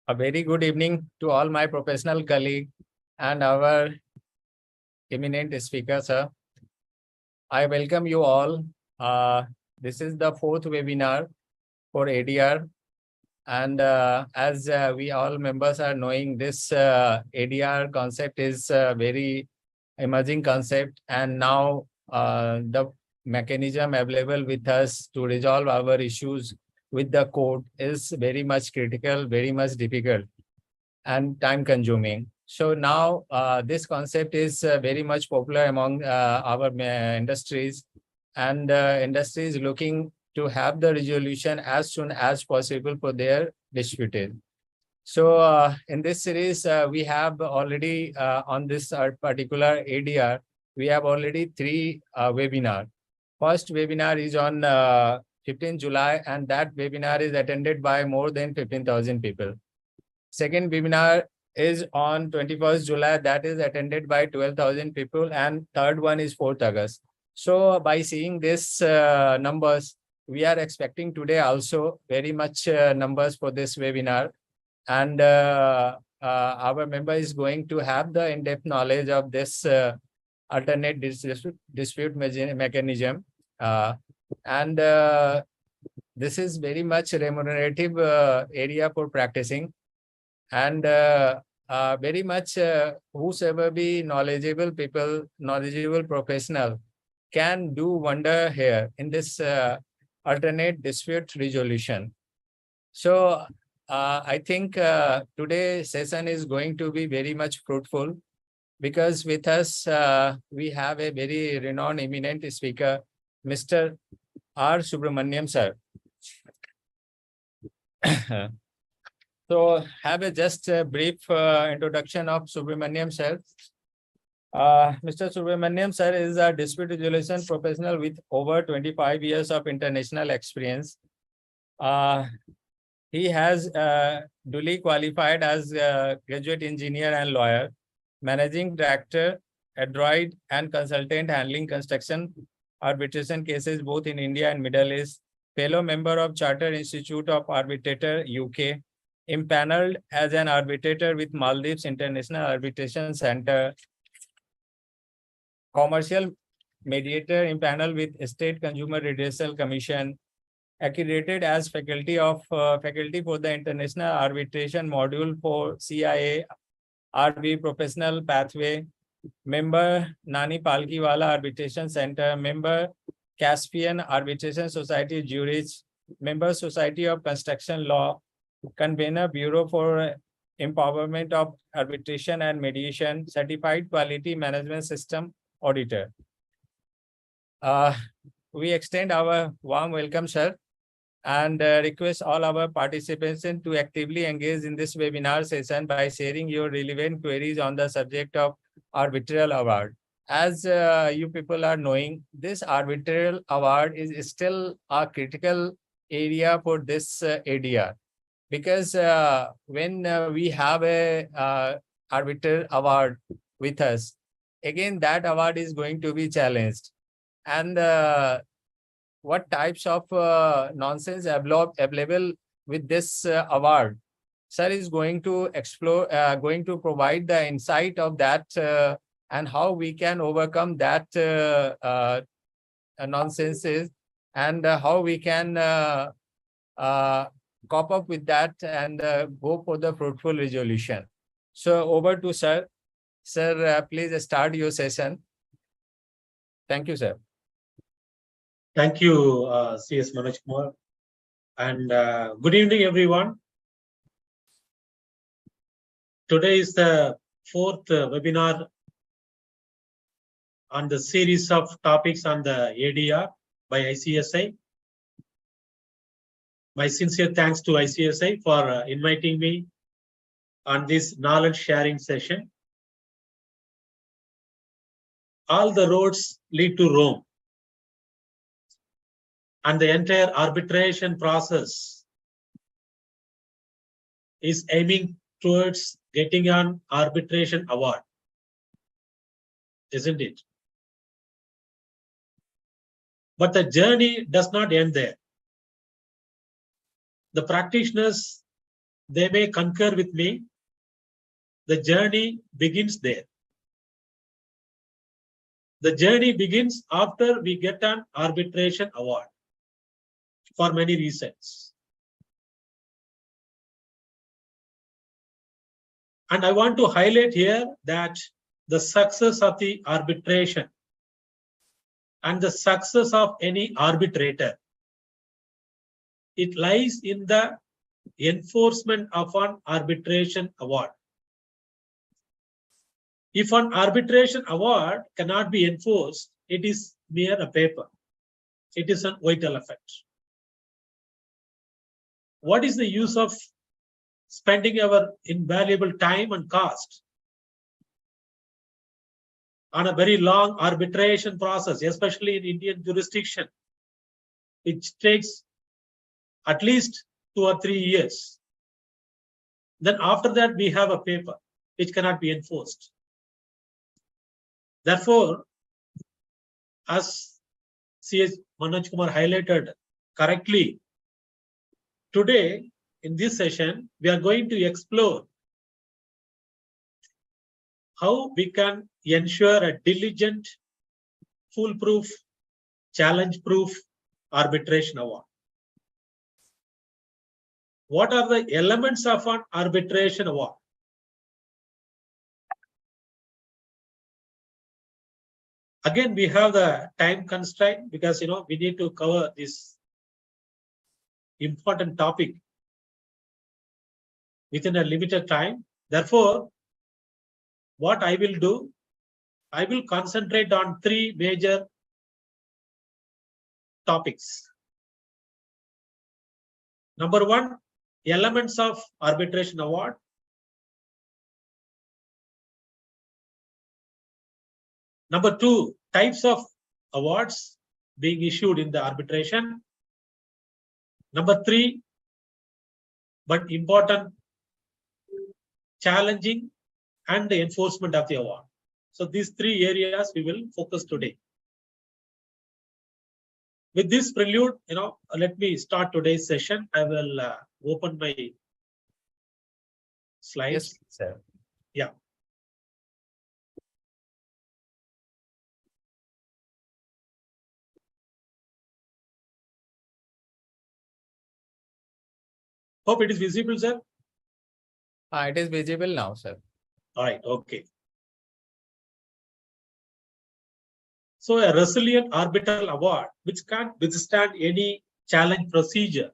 A very good evening to all my professional colleagues and our eminent speaker, sir. I welcome you all. This is the fourth webinar for ADR. And as we all members are knowing, this ADR concept is a very emerging concept. And now the mechanism available with us to resolve our issues with the court is very much critical, very much difficult and time consuming. So now this concept is very much popular among our industries, and industry is looking to have the resolution as soon as possible for their disputes. So in this series, we have already on this particular ADR, we have already three webinars. First webinar is on 15 July, and that webinar is attended by more than 15,000 people. Second webinar is on 21st July, that is attended by 12,000 people, and third one is 4th August. So by seeing this numbers, we are expecting today also very much numbers for this webinar. And our member is going to have the in-depth knowledge of this alternate dispute mechanism. And this is very much remunerative area for practicing. And very much whosoever be knowledgeable people, knowledgeable professional can do wonder here in this alternate dispute resolution. So I think today's session is going to be very much fruitful, because with us we have a very renowned eminent speaker, Mr. R. Subramaniam sir. So have a just a brief introduction of Subramaniam sir. Mr. Subramaniam sir is a dispute resolution professional with over 25 years of international experience. He has duly qualified as a graduate engineer and lawyer, managing director, adroit and consultant handling construction arbitration cases both in India and Middle East, fellow member of Chartered Institute of Arbitrator, UK, impaneled as an arbitrator with Maldives International Arbitration Center, commercial mediator impaneled with State Consumer Redressal Commission, accredited as faculty for the International Arbitration Module for CIA RB Professional Pathway, member Nani Palkiwala Arbitration Center, member Caspian Arbitration Society Zurich, member Society of Construction Law, convener Bureau for Empowerment of Arbitration and Mediation, certified quality management system auditor. We extend our warm welcome, sir, and request all our participants to actively engage in this webinar session by sharing your relevant queries on the subject of Arbitral Award. As you people are knowing, this Arbitral Award is still a critical area for this ADR. Because when we have a Arbitral Award with us, again, that award is going to be challenged. And what types of nonsense available with this award, sir is going to explore, going to provide the insight of that and how we can overcome that nonsenses, and how we can cope up with that and go for the fruitful resolution. So over to sir. Sir, please start your session. Thank you, sir. Thank you, CS Manoj Kumar. And good evening, everyone. Today is the fourth webinar on the series of topics on the ADR by ICSI. My sincere thanks to ICSI for inviting me on this knowledge sharing session. All the roads lead to Rome, and the entire arbitration process is aiming towards getting an arbitration award, isn't it? But the journey does not end there. The practitioners they may concur with me. The journey begins there. The journey begins after we get an arbitration award for many reasons. And I want to highlight here that the success of the arbitration and the success of any arbitrator, it lies in the enforcement of an arbitration award. If an arbitration award cannot be enforced, it is mere a paper. It is an vital effect. What is the use of spending our invaluable time and cost on a very long arbitration process, especially in Indian jurisdiction, which takes at least 2 or 3 years. Then after that, we have a paper which cannot be enforced. Therefore, as C.S. Manoj Kumar highlighted correctly, today in this session, we are going to explore how we can ensure a diligent, foolproof, challenge-proof arbitration award. What are the elements of an arbitration award? Again, we have the time constraint because we need to cover this important topic within a limited time. Therefore, what I will do, I will concentrate on 3 major topics. Number 1, elements of arbitration award. Number 2, types of awards being issued in the arbitration. Number 3, but important, challenging and the enforcement of the award. So these 3 areas we will focus today. With this prelude, let me start today's session. I will open my slides. Yes, sir. Yeah. Hope it is visible, sir. It is visible now, sir. All right, okay. So a resilient arbitral award which can withstand any challenge procedure.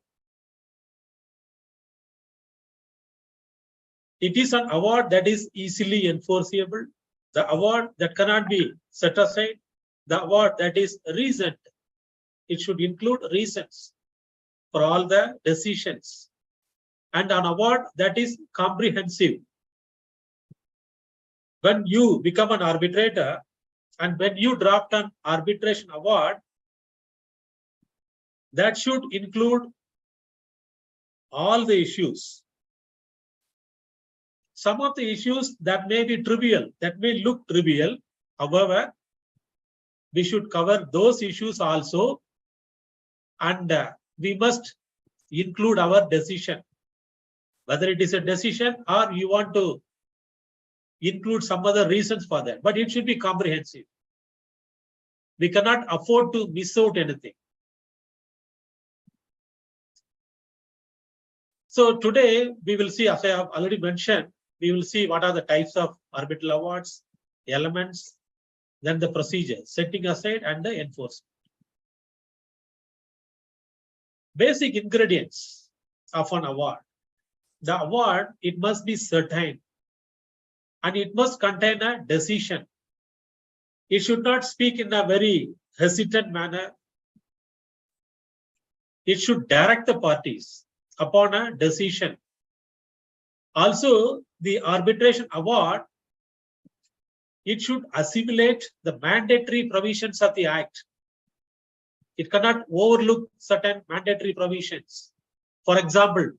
It is an award that is easily enforceable, the award that cannot be set aside, the award that is reasoned. It should include reasons for all the decisions, and an award that is comprehensive. When you become an arbitrator and when you draft an arbitration award, that should include all the issues. Some of the issues that may be trivial, that may look trivial, however, we should cover those issues also, and we must include our decision. Whether it is a decision or you want to include some other reasons for that, but it should be comprehensive. We cannot afford to miss out anything. So today we will see, as I have already mentioned, we will see what are the types of arbitral awards, elements, then the procedure, setting aside and the enforcement. Basic ingredients of an award. The award, it must be certain and it must contain a decision. It should not speak in a very hesitant manner. It should direct the parties upon a decision. Also, the arbitration award, it should assimilate the mandatory provisions of the Act. It cannot overlook certain mandatory provisions. For example,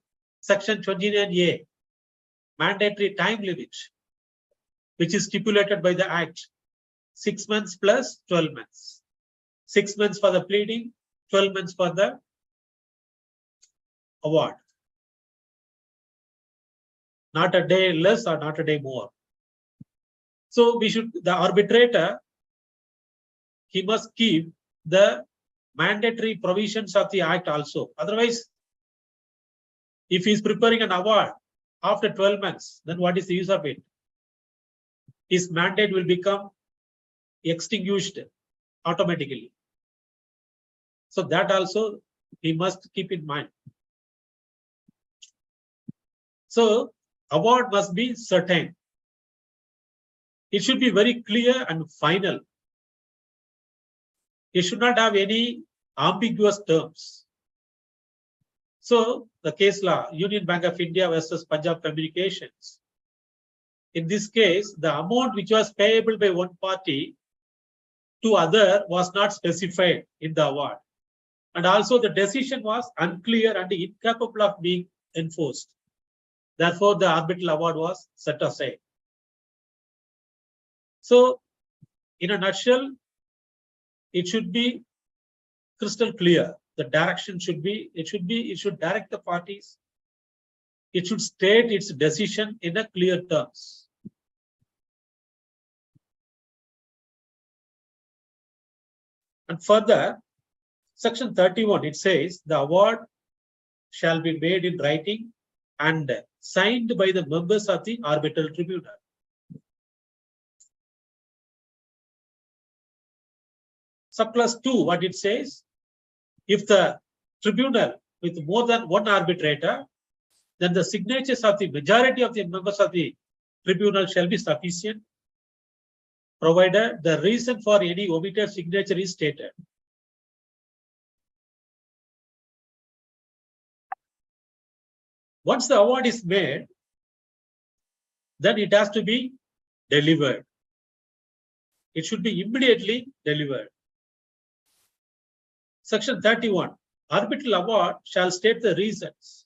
Section 29A, mandatory time limit, which is stipulated by the Act, 6 months plus 12 months. 6 months for the pleading, 12 months for the award. not a day less or not a day more. So the arbitrator, he must keep the mandatory provisions of the act also. Otherwise, if he is preparing an award after 12 months, then what is the use of it? His mandate will become extinguished automatically. So that also he must keep in mind. So award must be certain. It should be very clear and final. It should not have any ambiguous terms. So the case law, Union Bank of India versus Punjab Communications. In this case, the amount which was payable by one party to other was not specified in the award. And also the decision was unclear and incapable of being enforced. Therefore, the arbitral award was set aside. So, in a nutshell, it should be crystal clear. The direction should be, it should direct the parties. It should state its decision in a clear terms. And further, section 31, it says the award shall be made in writing and signed by the members of the arbitral tribunal. Subclass 2, what it says, if the tribunal with more than one arbitrator, then the signatures of the majority of the members of the tribunal shall be sufficient, provided the reason for any omitted signature is stated. Once the award is made, then it has to be delivered. It should be immediately delivered. Section 31, arbitral award shall state the reasons.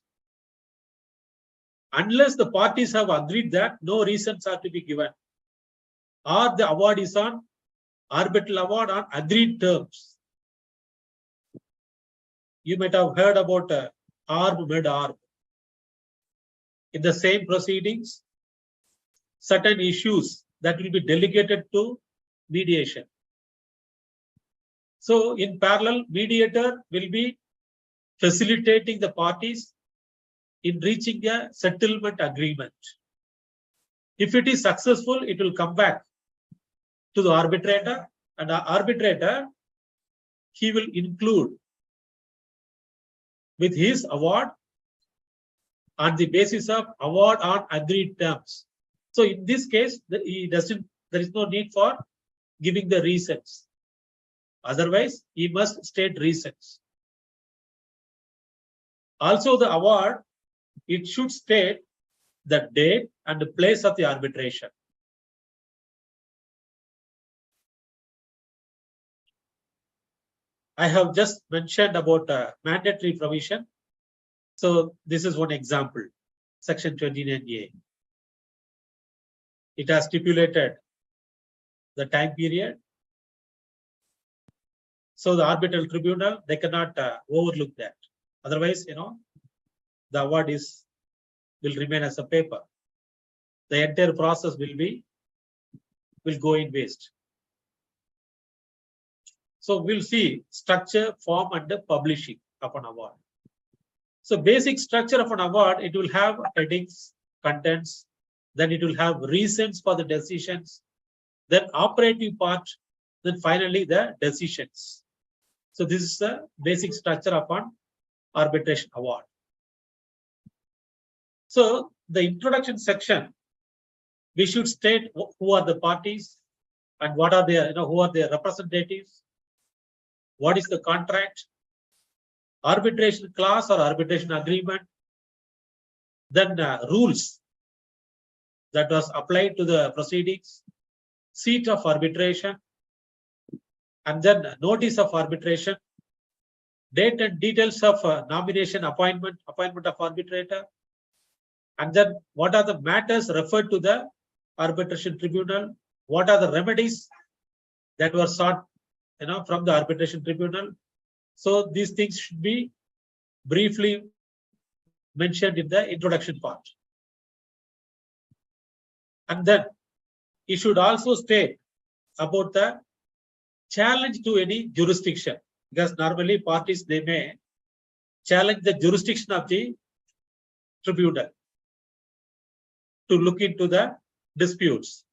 Unless the parties have agreed that no reasons are to be given, or the award is on arbitral award on agreed terms. You might have heard about arb mid arb. In the same proceedings, certain issues that will be delegated to mediation. So in parallel, mediator will be facilitating the parties in reaching a settlement agreement. If it is successful, it will come back to the arbitrator, and the arbitrator, he will include with his award on the basis of award on agreed terms. So in this case, there is no need for giving the reasons. Otherwise, he must state reasons. Also, the award, it should state the date and the place of the arbitration. I have just mentioned about mandatory provision. So this is one example, section 29A. It has stipulated the time period. So the arbitral tribunal, they cannot overlook that. Otherwise, the award will remain as a paper. The entire process will go in waste. So we'll see structure, form, and the publishing of an award. So basic structure of an award, it will have headings, contents, then it will have reasons for the decisions, then operative part, then finally the decisions. So this is the basic structure of an arbitration award. So the introduction section, we should state who are the parties and what are their, who are their representatives, what is the contract, arbitration clause or arbitration agreement, then rules that was applied to the proceedings, seat of arbitration, and then notice of arbitration, date and details of nomination, appointment of arbitrator, and then what are the matters referred to the arbitration tribunal, what are the remedies that were sought from the arbitration tribunal. So these things should be briefly mentioned in the introduction part. And then it should also state about the challenge to any jurisdiction, because normally parties, they may challenge the jurisdiction of the tribunal to look into the disputes.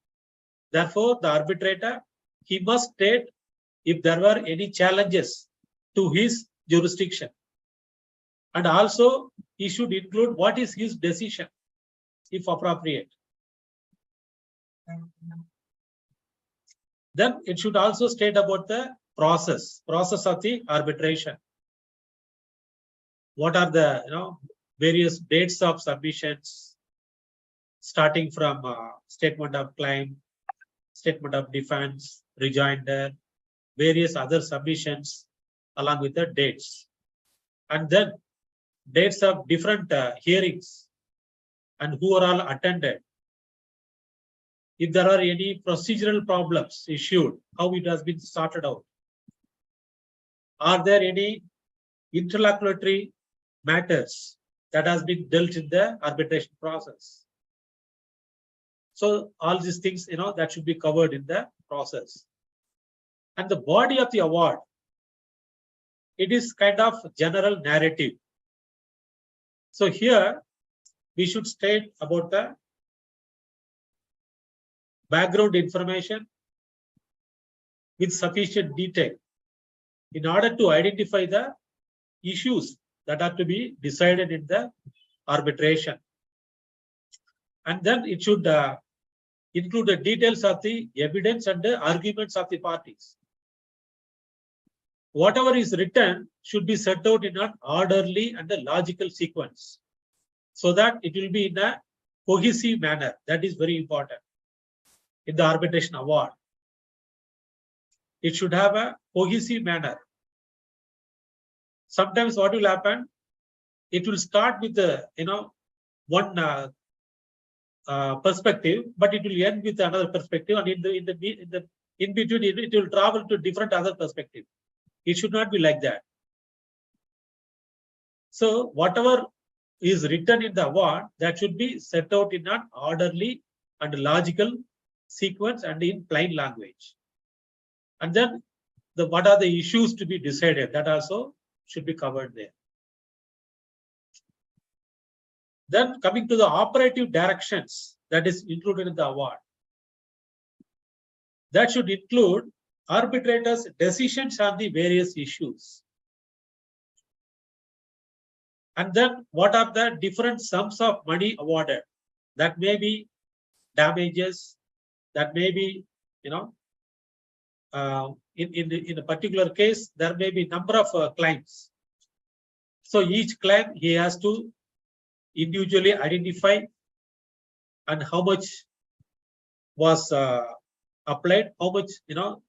Therefore, the arbitrator, he must state if there were any challenges to his jurisdiction. And also, he should include what is his decision, if appropriate. Then it should also state about the process of the arbitration. What are the various dates of submissions, starting from statement of claim, statement of defense, rejoinder, various other submissions along with the dates. And then dates of different hearings and who are all attended. If there are any procedural problems issued, how it has been sorted out. Are there any interlocutory matters that has been dealt in the arbitration process? So all these things, that should be covered in the process. And the body of the award, it is kind of general narrative. So here we should state about the background information with sufficient detail in order to identify the issues that are to be decided in the arbitration. And then it should include the details of the evidence and the arguments of the parties. Whatever is written should be set out in an orderly and a logical sequence, so that it will be in a cohesive manner. That is very important in the arbitration award. It should have a cohesive manner. Sometimes what will happen, it will start with the one perspective, but it will end with another perspective, and in between it will travel to different other perspective. It should not be like that. So whatever is written in the award, that should be set out in an orderly and logical sequence and in plain language. And then what are the issues to be decided, that also should be covered there. Then coming to the operative directions that is included in the award, that should include arbitrators' decisions on the various issues. And then what are the different sums of money awarded? That may be damages, that may be, in a particular case, there may be number of claims. So each claim he has to individually identify and how much was applied, how much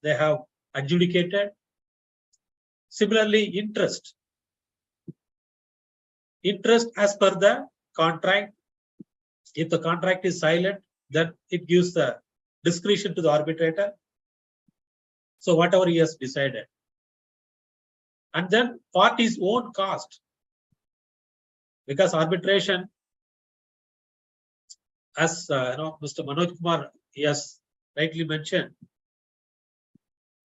they have adjudicated. Similarly, interest as per the contract. If the contract is silent, then it gives the discretion to the arbitrator. So whatever he has decided. And then party's own cost, because arbitration, as Mr. Manoj Kumar, he has rightly mentioned,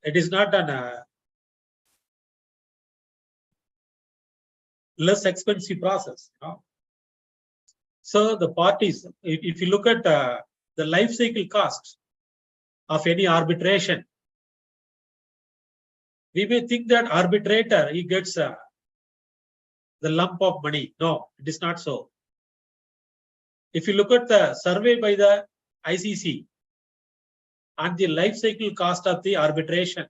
it is not an less expensive process. So the parties, if you look at the life cycle cost of any arbitration, we may think that arbitrator, he gets the lump of money. No, it is not so. If you look at the survey by the ICC on the life cycle cost of the arbitration,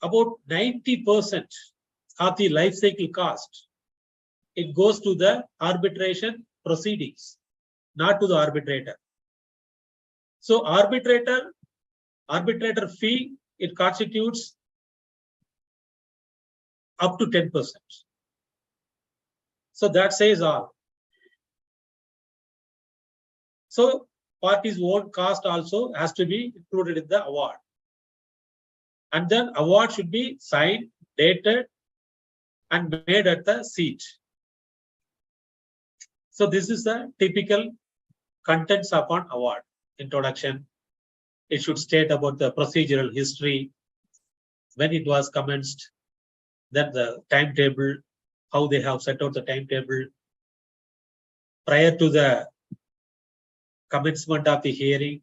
about 90% of the life cycle cost, it goes to the arbitration proceedings, not to the arbitrator. So arbitrator fee, it constitutes up to 10%. So that says all. So party's own cost also has to be included in the award. And then award should be signed, dated, and made at the seat. So this is the typical contents of an award. Introduction. It should state about the procedural history, when it was commenced, then the timetable, how they have set out the timetable prior to the commencement of the hearing,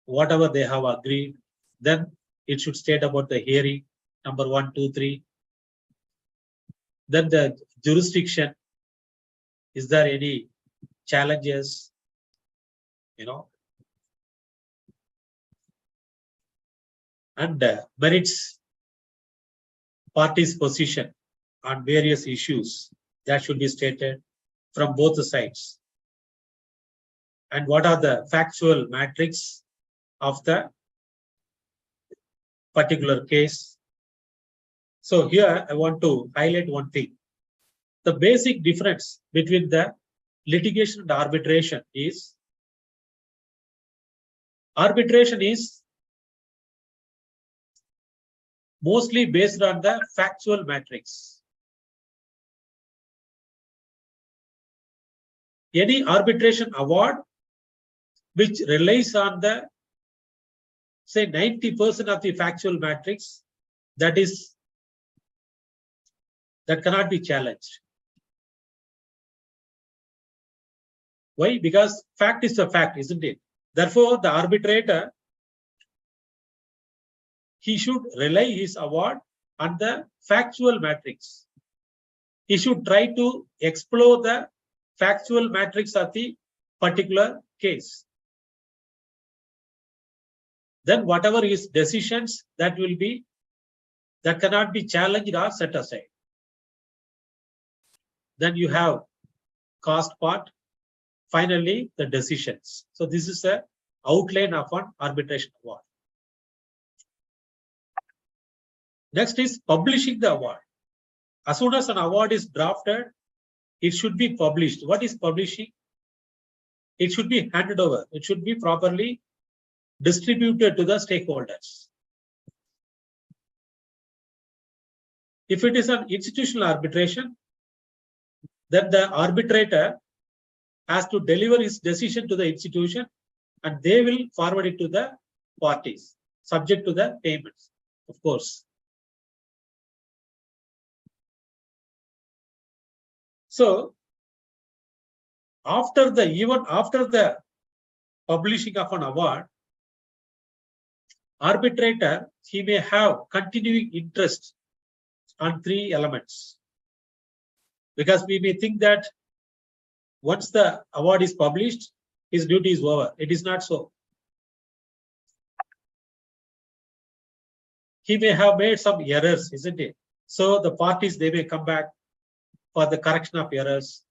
whatever they have agreed. Then it should state about the hearing, number 1, 2, 3. Then the jurisdiction. Is there any challenges? And merits, parties' position on various issues that should be stated from both the sides. And what are the factual matrix of the particular case? So here I want to highlight one thing. The basic difference between the litigation and arbitration is mostly based on the factual matrix. Any arbitration award which relies on the, say, 90% of the factual matrix, that cannot be challenged. Why? Because fact is a fact, isn't it? Therefore, the arbitrator, he should rely his award on the factual matrix. He should try to explore the factual matrix of the particular case. Then whatever his decisions, that cannot be challenged or set aside. Then you have cost part, finally the decisions. So this is the outline of an arbitration award. Next is publishing the award. As soon as an award is drafted, it should be published. What is publishing? It should be handed over. It should be properly distributed to the stakeholders. If it is an institutional arbitration, then the arbitrator has to deliver his decision to the institution and they will forward it to the parties, subject to the payments, of course. So after the publishing of an award, arbitrator, he may have continuing interest on 3 elements. Because we may think that once the award is published, his duty is over. It is not so. He may have made some errors, isn't it? So the parties, they may come back for the correction of errors.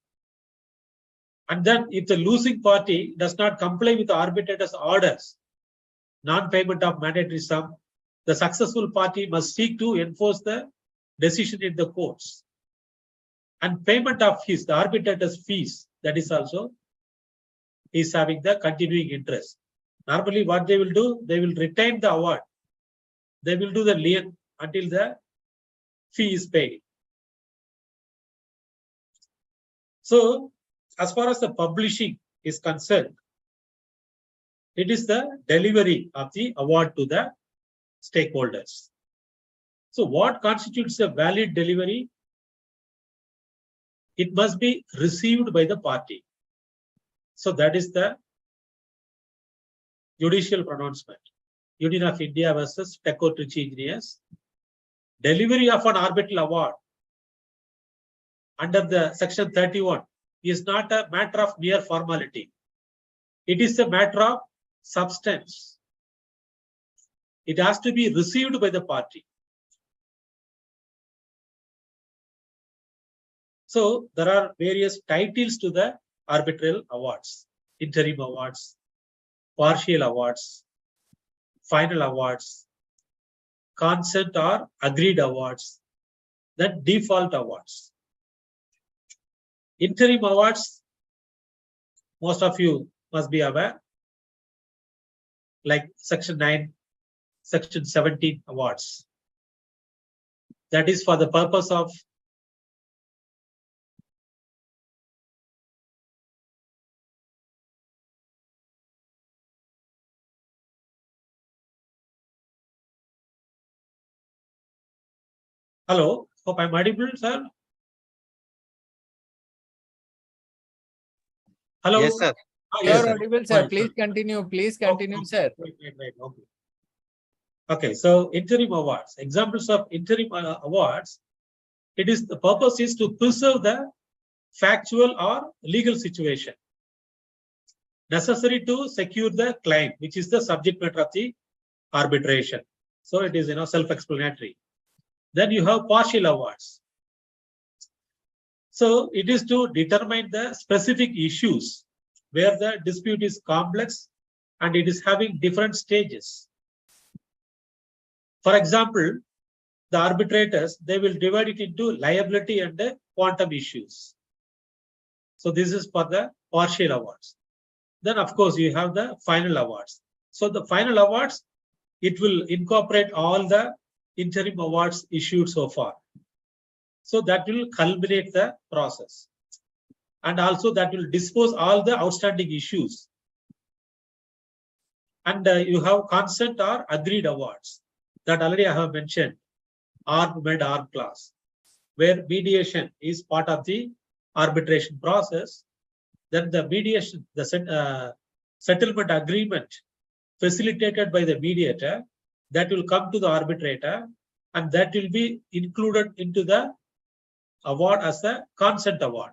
And then if the losing party does not comply with the arbitrator's orders, non-payment of mandatory sum, the successful party must seek to enforce the decision in the courts. And payment of the arbitrator's fees, that is also, is having the continuing interest. Normally what they will do, they will retain the award. They will do the lien until the fee is paid. So as far as the publishing is concerned, it is the delivery of the award to the stakeholders. So what constitutes a valid delivery? It must be received by the party. So that is the judicial pronouncement. Union of India versus Teco Trichy Engineers. Delivery of an arbitral award under the section 31 is not a matter of mere formality. It is a matter of substance. It has to be received by the party. So there are various titles to the arbitral awards: interim awards, partial awards, final awards, consent or agreed awards, then default awards. Interim awards, most of you must be aware, like section 9, section 17 awards. That is for the purpose of Hello, hope I'm audible, sir. Hello. Yes, sir. Yes, You're sir. audible, sir. Fine, Please sir. continue. Please Oh, continue, sir. right. Okay. Okay, so interim awards. Examples of interim awards. It is the purpose is to preserve the factual or legal situation necessary to secure the claim, which is the subject matter of the arbitration. So it is self-explanatory. Then you have partial awards. So it is to determine the specific issues where the dispute is complex and it is having different stages. For example, the arbitrators, they will divide it into liability and the quantum issues. So this is for the partial awards. Then of course you have the final awards. So the final awards, it will incorporate all the interim awards issued so far. So that will culminate the process. And also that will dispose all the outstanding issues. And you have consent or agreed awards that already I have mentioned, arm med arm clause, where mediation is part of the arbitration process. Then the mediation, the settlement agreement facilitated by the mediator, that will come to the arbitrator and that will be included into the award as a consent award.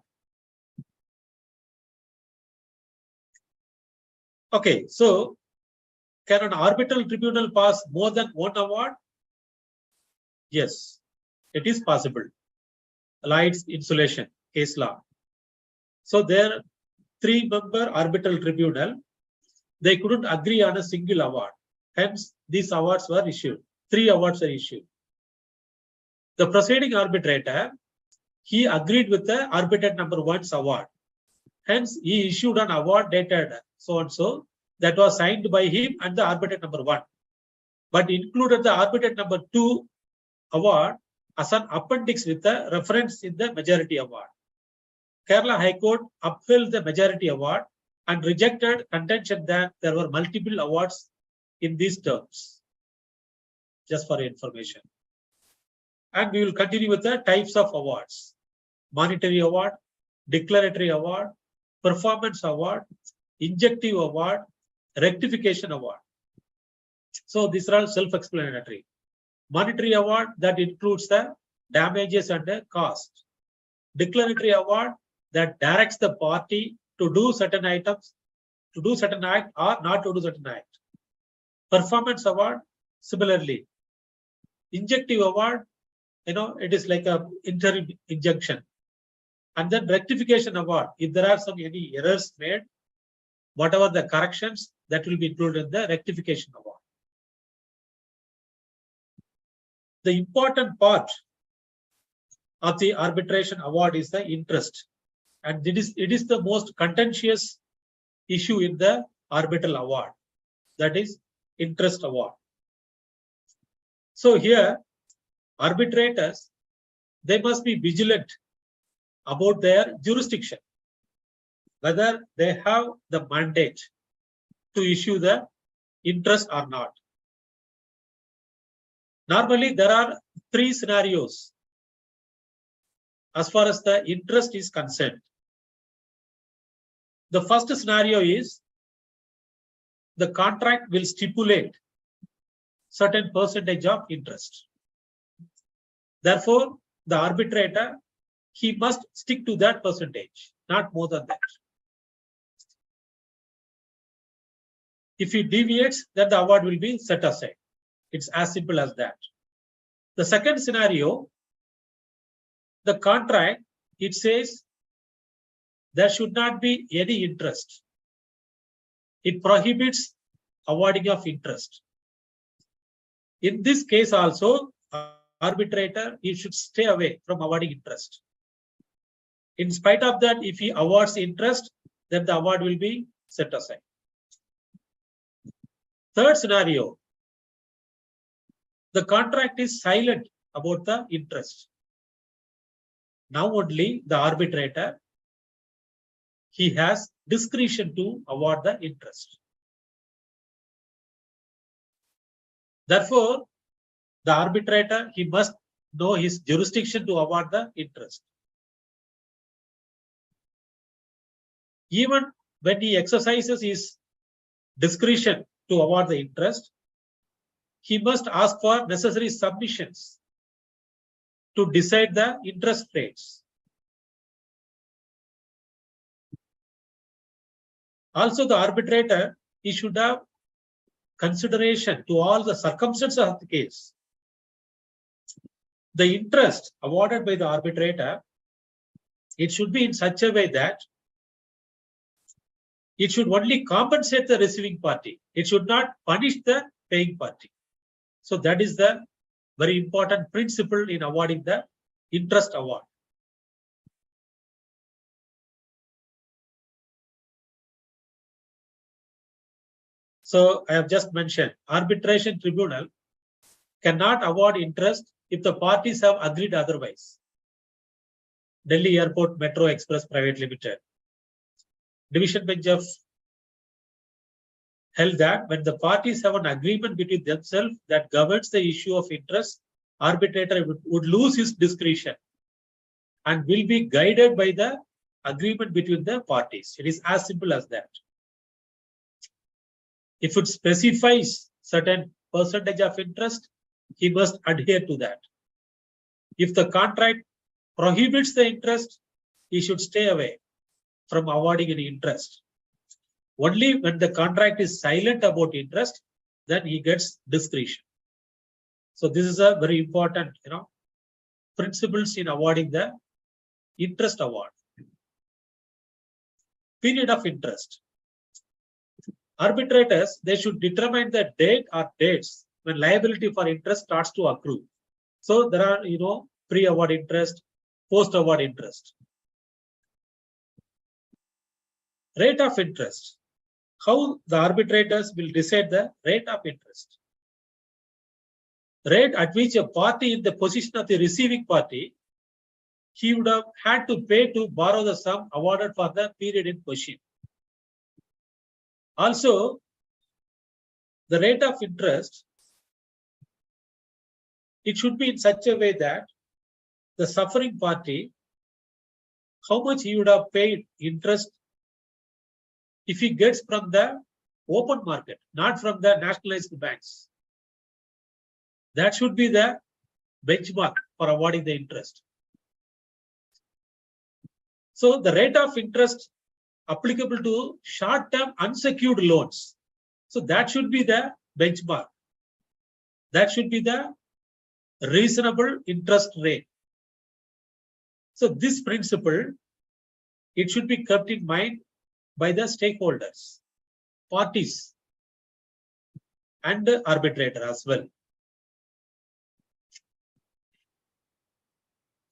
Okay, so can an arbitral tribunal pass more than one award? Yes, it is possible. Lights insulation, case law. So there, 3-member arbitral tribunal, they couldn't agree on a single award. Hence, these awards were issued. 3 awards are issued. The proceeding arbitrator, he agreed with the arbitrator number 1's award. Hence, he issued an award dated so and so that was signed by him and the arbitrator number 1, but included the arbitrator number 2 award as an appendix with a reference in the majority award. Kerala High Court upheld the majority award and rejected contention that there were multiple awards in these terms. Just for information. And we will continue with the types of awards. Monetary award, declaratory award, performance award, injunctive award, rectification award. So these are all self-explanatory. Monetary award, that includes the damages and the cost. Declaratory award, that directs the party to do certain items, to do certain act or not to do certain act. Performance award, similarly. Injunctive award, it is like a interim injunction. And then rectification award, if there are any errors made, whatever the corrections, that will be included in the rectification award. The important part of the arbitration award is the interest. And it is the most contentious issue in the arbitral award, that is interest award. So here, arbitrators, they must be vigilant about their jurisdiction, whether they have the mandate to issue the interest or not. Normally, there are 3 scenarios as far as the interest is concerned. The first scenario is the contract will stipulate certain percentage of interest. Therefore, the arbitrator, he must stick to that percentage, not more than that. If he deviates, then the award will be set aside. It's as simple as that. The second scenario, the contract, it says there should not be any interest. It prohibits awarding of interest. In this case also, arbitrator, he should stay away from awarding interest. In spite of that, if he awards interest, then the award will be set aside. Third scenario, the contract is silent about the interest. Now only the arbitrator, he has discretion to award the interest. Therefore, the arbitrator, he must know his jurisdiction to award the interest. Even when he exercises his discretion to award the interest, he must ask for necessary submissions to decide the interest rates. Also, the arbitrator, he should have consideration to all the circumstances of the case. The interest awarded by the arbitrator, it should be in such a way that it should only compensate the receiving party. It should not punish the paying party. So that is the very important principle in awarding the interest award. So I have just mentioned, arbitration tribunal cannot award interest if the parties have agreed otherwise. Delhi Airport Metro Express Private Limited. Division bench of held that when the parties have an agreement between themselves that governs the issue of interest, arbitrator would lose his discretion and will be guided by the agreement between the parties. It is as simple as that. If it specifies certain percentage of interest, he must adhere to that. If the contract prohibits the interest, he should stay away from awarding any interest. Only when the contract is silent about interest, then he gets discretion. So this is a very important, principles in awarding the interest award. Period of interest. Arbitrators, they should determine the date or dates when liability for interest starts to accrue. So there are, pre-award interest, post-award interest. Rate of interest. How the arbitrators will decide the rate of interest. Rate at which a party in the position of the receiving party, he would have had to pay to borrow the sum awarded for the period in question. Also, the rate of interest, it should be in such a way that the suffering party, how much he would have paid interest if he gets from the open market, not from the nationalized banks. That should be the benchmark for awarding the interest. So the rate of interest applicable to short-term unsecured loans. So that should be the benchmark. That should be the reasonable interest rate. So this principle, it should be kept in mind by the stakeholders, parties, and the arbitrator as well.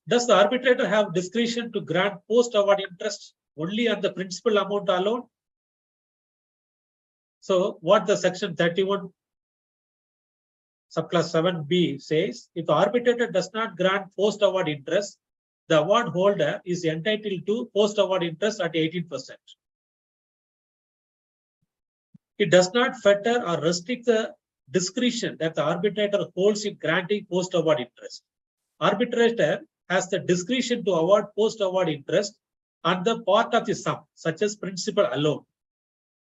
Does the arbitrator have discretion to grant post-award interest only on the principal amount alone? So what the section 31 subclass 7b says, if the arbitrator does not grant post-award interest, the award holder is entitled to post-award interest at 18%. It does not fetter or restrict the discretion that the arbitrator holds in granting post-award interest. Arbitrator has the discretion to award post-award interest on the part of the sum, such as principal alone.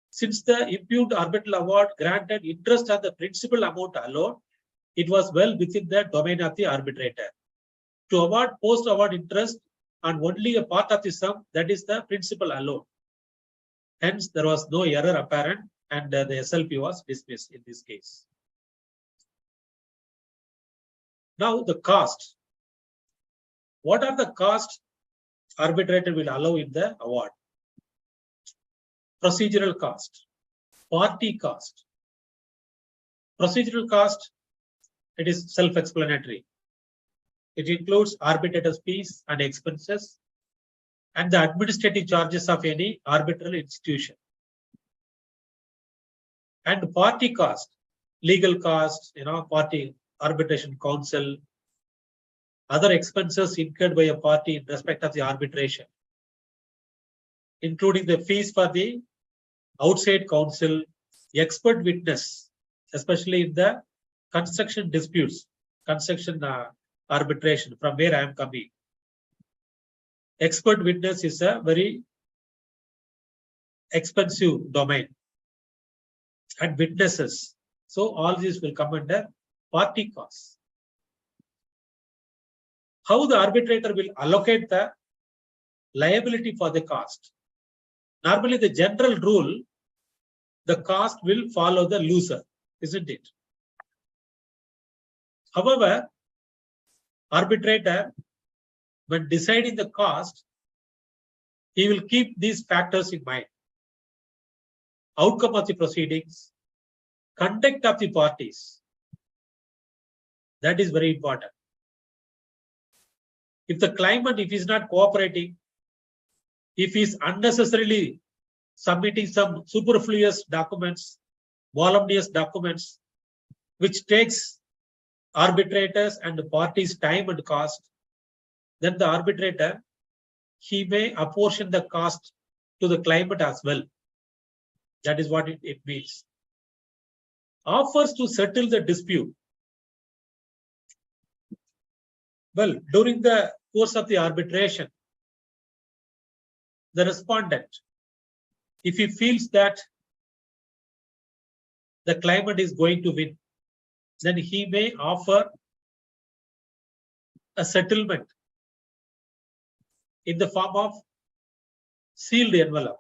Since the impugned arbitral award granted interest on the principal amount alone, it was well within the domain of the arbitrator. To award post-award interest on only a part of the sum, that is the principal alone. Hence, there was no error apparent and the SLP was dismissed in this case. Now the cost. What are the costs arbitrator will allow in the award? Procedural cost, party cost. Procedural cost, it is self-explanatory. It includes arbitrator's fees and expenses and the administrative charges of any arbitral institution. And party cost, legal cost, party arbitration counsel, other expenses incurred by a party in respect of the arbitration, including the fees for the outside counsel, expert witness, especially in the construction disputes, construction arbitration from where I am coming. Expert witness is a very expensive domain, and witnesses. So all these will come under party costs. How the arbitrator will allocate the liability for the cost? Normally, the general rule, the cost will follow the loser, isn't it? However, arbitrator, when deciding the cost, he will keep these factors in mind. Outcome of the proceedings, conduct of the parties. That is very important. If the claimant, if he is not cooperating, if he is unnecessarily submitting some superfluous documents, voluminous documents, which takes arbitrators and the parties time and cost, then the arbitrator, he may apportion the cost to the claimant as well. That is what it means. Offers to settle the dispute. Well, during the course of the arbitration, the respondent, if he feels that the claimant is going to win, then he may offer a settlement in the form of sealed envelope.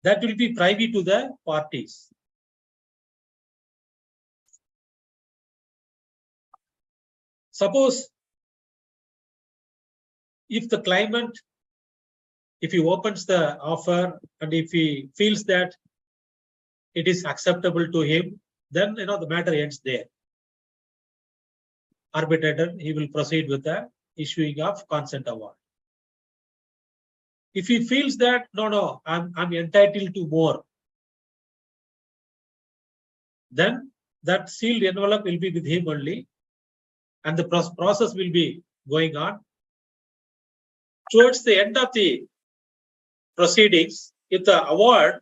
That will be private to the parties. Suppose if the claimant, if he opens the offer and if he feels that it is acceptable to him, then the matter ends there. Arbitrator, he will proceed with the issuing of consent award. If he feels that no, I'm entitled to more, then that sealed envelope will be with him only, and the process will be going on. Towards the end of the proceedings, if the award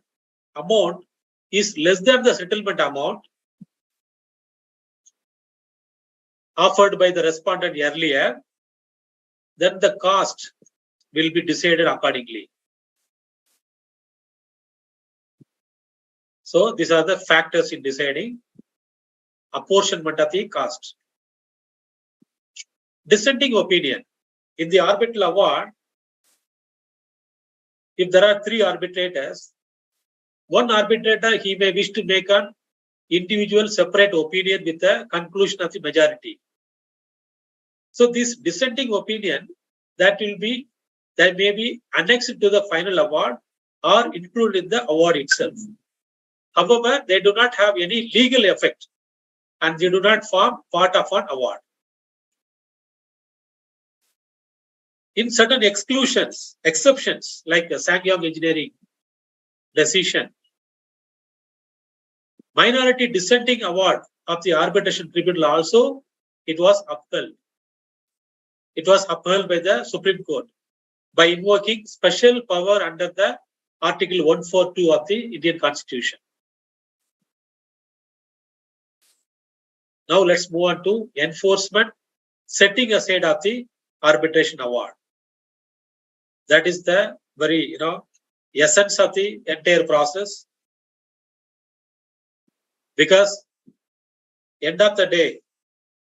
amount is less than the settlement amount offered by the respondent earlier, then the cost will be decided accordingly. So these are the factors in deciding apportionment of the cost. Dissenting opinion. In the arbitral award, if there are 3 arbitrators, one arbitrator, he may wish to make an individual separate opinion with the conclusion of the majority. So this dissenting opinion, that may be annexed to the final award or included in the award itself. However, they do not have any legal effect and they do not form part of an award. In certain exceptions, like the Sangyong engineering decision, minority dissenting award of the arbitration tribunal also, it was upheld. It was upheld by the Supreme Court by invoking special power under the Article 142 of the Indian Constitution. Now let's move on to enforcement, setting aside of the arbitration award. That is the very, essence of the entire process. Because end of the day,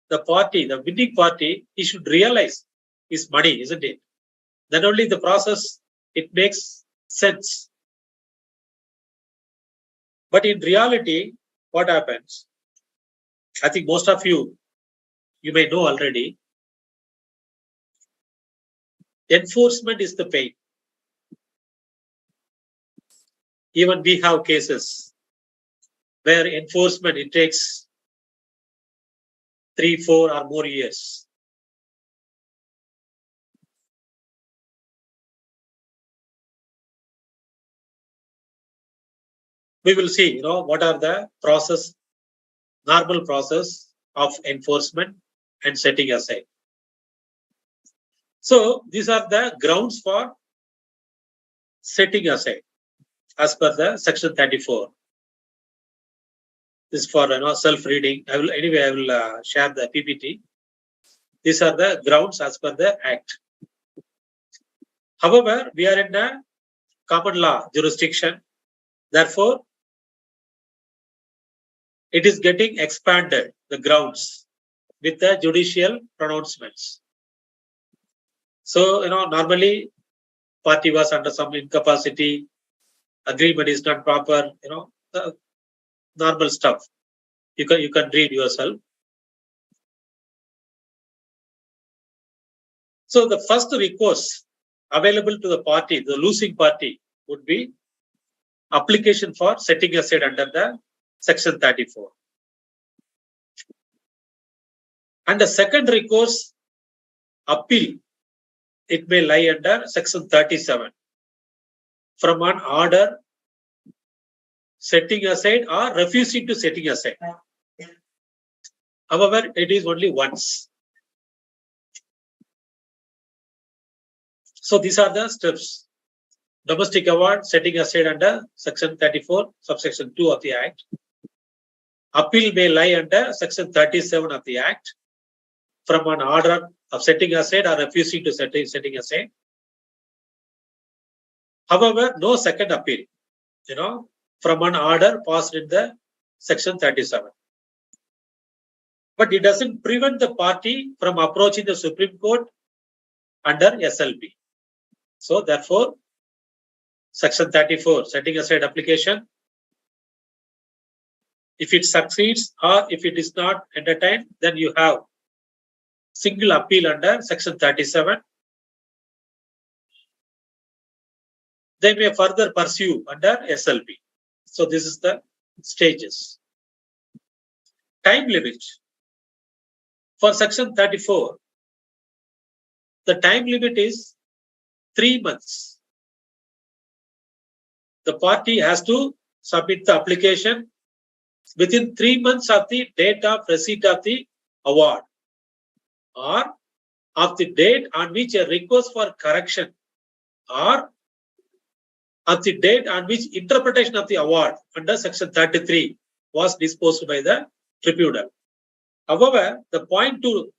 the winning party, he should realize his money, isn't it? Then only the process, it makes sense. But in reality, what happens? I think most of you may know already. Enforcement is the pain. Even we have cases where enforcement, it takes 3, 4 or more years. We will see, what are the normal process of enforcement and setting aside. So these are the grounds for setting aside as per the section 34. This is for self-reading. I will share the PPT. These are the grounds as per the Act. However, we are in a common law jurisdiction. Therefore, it is getting expanded, the grounds, with the judicial pronouncements. So, normally party was under some incapacity, agreement is not proper, the normal stuff. You can read yourself. So the first recourse available to the party, the losing party, would be application for setting aside under the section 34. And the second recourse, appeal, it may lie under section 37 from an order setting aside or refusing to setting aside. However, it is only once. So these are the steps. Domestic award setting aside under section 34, subsection 2 of the Act. Appeal may lie under section 37 of the Act from an order of setting aside or refusing to setting aside. However, no second appeal, from an order passed in the section 37. But it doesn't prevent the party from approaching the Supreme Court under SLP. So therefore, section 34, setting aside application, if it succeeds or if it is not entertained, then you have single appeal under section 37. They may further pursue under SLP. So this is the stages. Time limit. For section 34, the time limit is 3 months. The party has to submit the application within 3 months of the date of receipt of the award or of the date on which a request for correction or of the date on which interpretation of the award under section 33 was disposed by the tribunal. However, the point to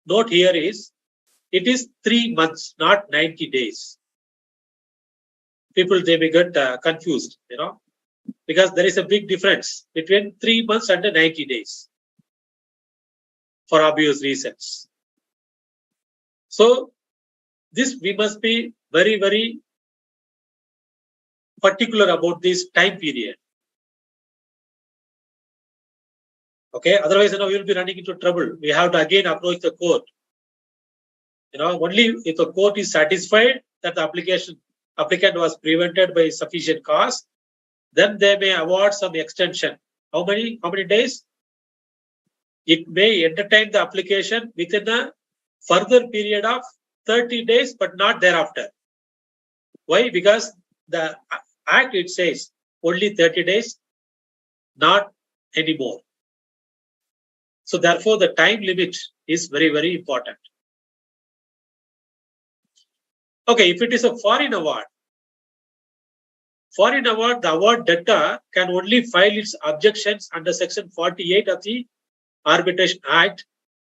note here is it is 3 months, not 90 days. People, they may get confused, because there is a big difference between 3 months and 90 days for obvious reasons. So this we must be very, very particular about this time period. Okay, otherwise, we will be running into trouble. We have to again approach the court. Only if the court is satisfied that the applicant was prevented by sufficient cause, then they may award some extension. How many days? It may entertain the application within a further period of 30 days, but not thereafter. Why? Because the Act, it says only 30 days, not anymore. So therefore, the time limit is very, very important. Okay, if it is a foreign award, the award debtor can only file its objections under section 48 of the Arbitration Act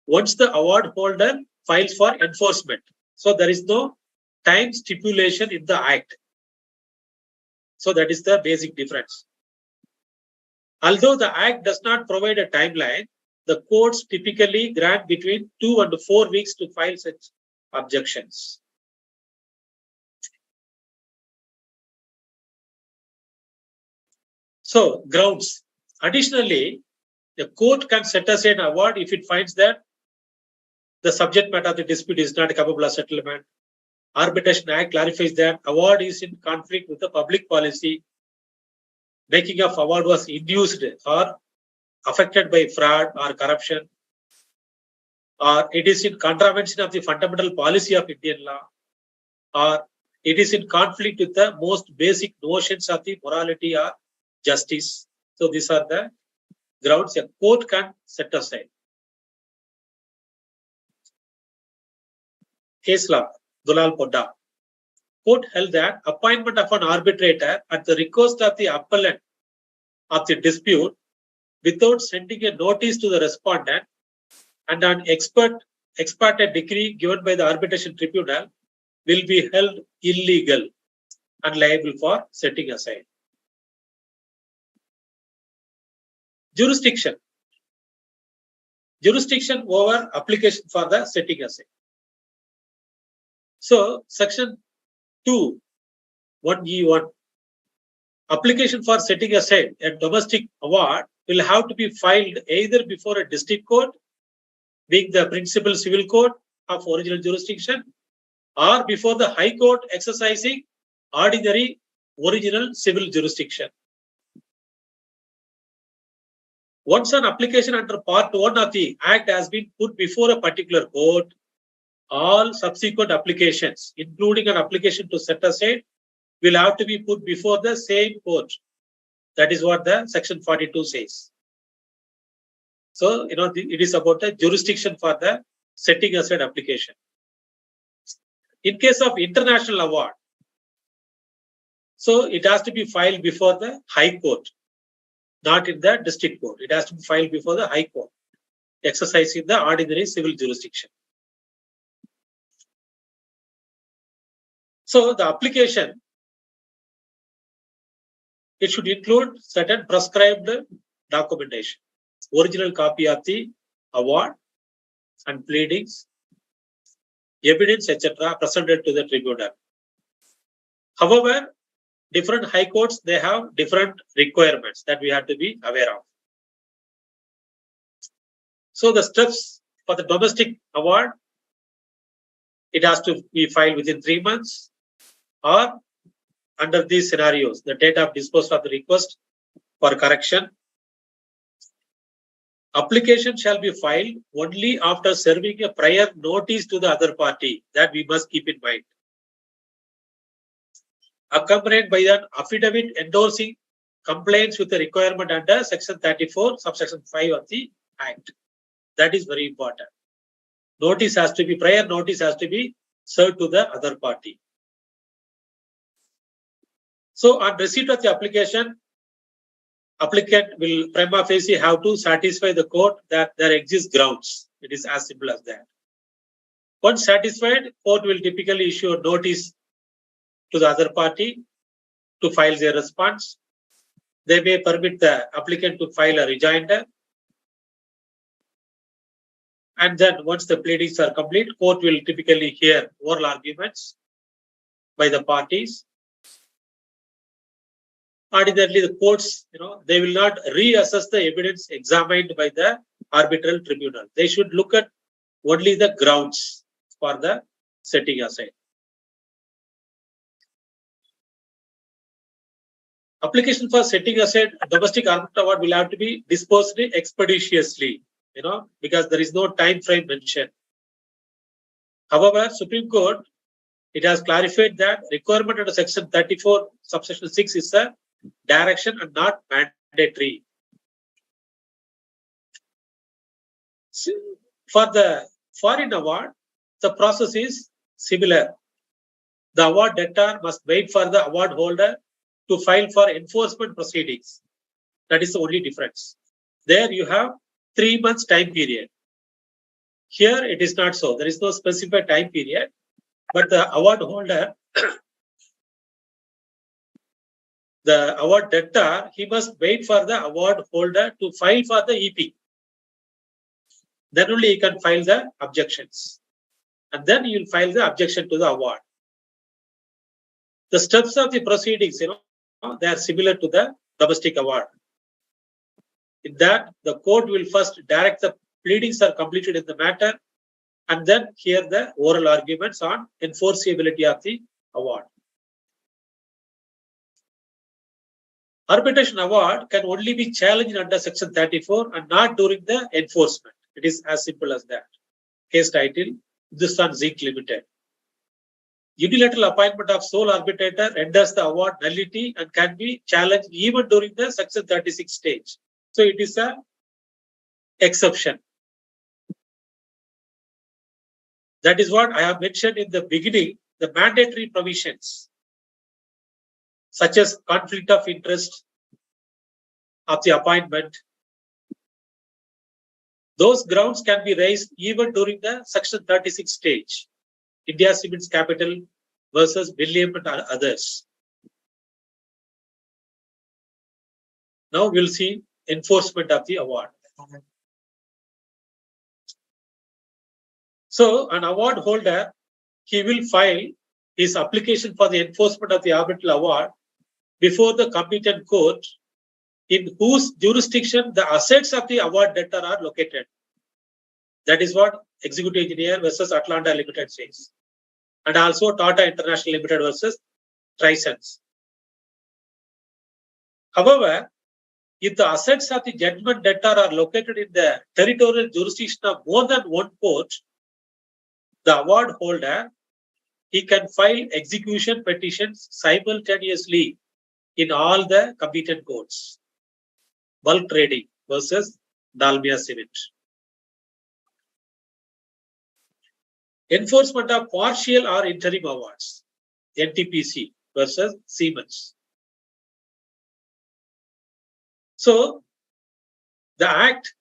once the award holder files for enforcement. So there is no time stipulation in the Act. So that is the basic difference. Although the Act does not provide a timeline, the courts typically grant between 2 and 4 weeks to file such objections. So grounds. Additionally, the court can set aside an award if it finds that the subject matter of the dispute is not capable of settlement. Arbitration Act clarifies that award is in conflict with the public policy. Making of award was induced or affected by fraud or corruption, or it is in contravention of the fundamental policy of Indian law, or it is in conflict with the most basic notions of the morality or justice. So these are the grounds a court can set aside. Case law, Dulal Podda. Court held that appointment of an arbitrator at the request of the appellant of the dispute without sending a notice to the respondent and an ex parte decree given by the arbitration tribunal will be held illegal and liable for setting aside. Jurisdiction. Jurisdiction over application for the setting aside. So, section 2, 1E1. Application for setting aside a domestic award will have to be filed either before a district court, being the principal civil court of original jurisdiction, or before the High Court exercising ordinary original civil jurisdiction. Once an application under Part 1 of the Act has been put before a particular court, all subsequent applications, including an application to set aside, will have to be put before the same court. That is what the section 42 says. So, it is about the jurisdiction for the setting aside application. In case of international award, so it has to be filed before the High Court, not in the district court. It has to be filed before the High Court, exercising the ordinary civil jurisdiction. So the application, it should include certain prescribed documentation, original copy of the award and pleadings, evidence, etc., presented to the tribunal. However, different high courts, they have different requirements that we have to be aware of. So the steps for the domestic award, it has to be filed within 3 months, or under these scenarios, the date of disposal of the request for correction. Application shall be filed only after serving a prior notice to the other party. That we must keep in mind. Accompanied by an affidavit endorsing compliance with the requirement under section 34, subsection 5 of the Act. That is very important. Notice has to be, prior notice has to be served to the other party. So on receipt of the application, applicant will prima facie have to satisfy the court that there exists grounds. It is as simple as that. Once satisfied, court will typically issue a notice to the other party to file their response. They may permit the applicant to file a rejoinder. And then once the pleadings are complete, court will typically hear oral arguments by the parties. Ordinarily, the courts, they will not reassess the evidence examined by the arbitral tribunal. They should look at only the grounds for the setting aside. Application for setting aside a domestic arbitral award will have to be disposed expeditiously, because there is no time frame mentioned. However, Supreme Court, it has clarified that requirement under section 34, subsection 6 is a direction and not mandatory. For the foreign award, the process is similar. The award debtor must wait for the award holder to file for enforcement proceedings. That is the only difference. There you have 3 months time period. Here it is not so. There is no specified time period, but the award holder, the award debtor, he must wait for the award holder to file for the EP. Then only he can file the objections. And then you will file the objection to the award. The steps of the proceedings, they are similar to the domestic award. In that, the court will first direct the pleadings are completed in the matter and then hear the oral arguments on enforceability of the award. Arbitration award can only be challenged under section 34 and not during the enforcement. It is as simple as that. Case title, Hindustan Zinc Limited. Unilateral appointment of sole arbitrator renders the award nullity and can be challenged even during the section 36 stage. So it is an exception. That is what I have mentioned in the beginning, the mandatory provisions, such as conflict of interest of the appointment, Those grounds can be raised even during the Section 36 stage. India Cements Capital versus William and others. Now we'll see enforcement of the award. So an award holder, he will file his application for the enforcement of the arbitral award before the competent court in whose jurisdiction the assets of the award debtor are located. That is what Executive Engineer versus Atlanta Limited says. And also Tata International Limited versus Trisons. However, if the assets of the judgment debtor are located in the territorial jurisdiction of more than one court, the award holder, he can file execution petitions simultaneously in all the competent courts. Bulk trading versus Dalmia Cement. Enforcement of partial or interim awards. NTPC versus Siemens. So, the Act,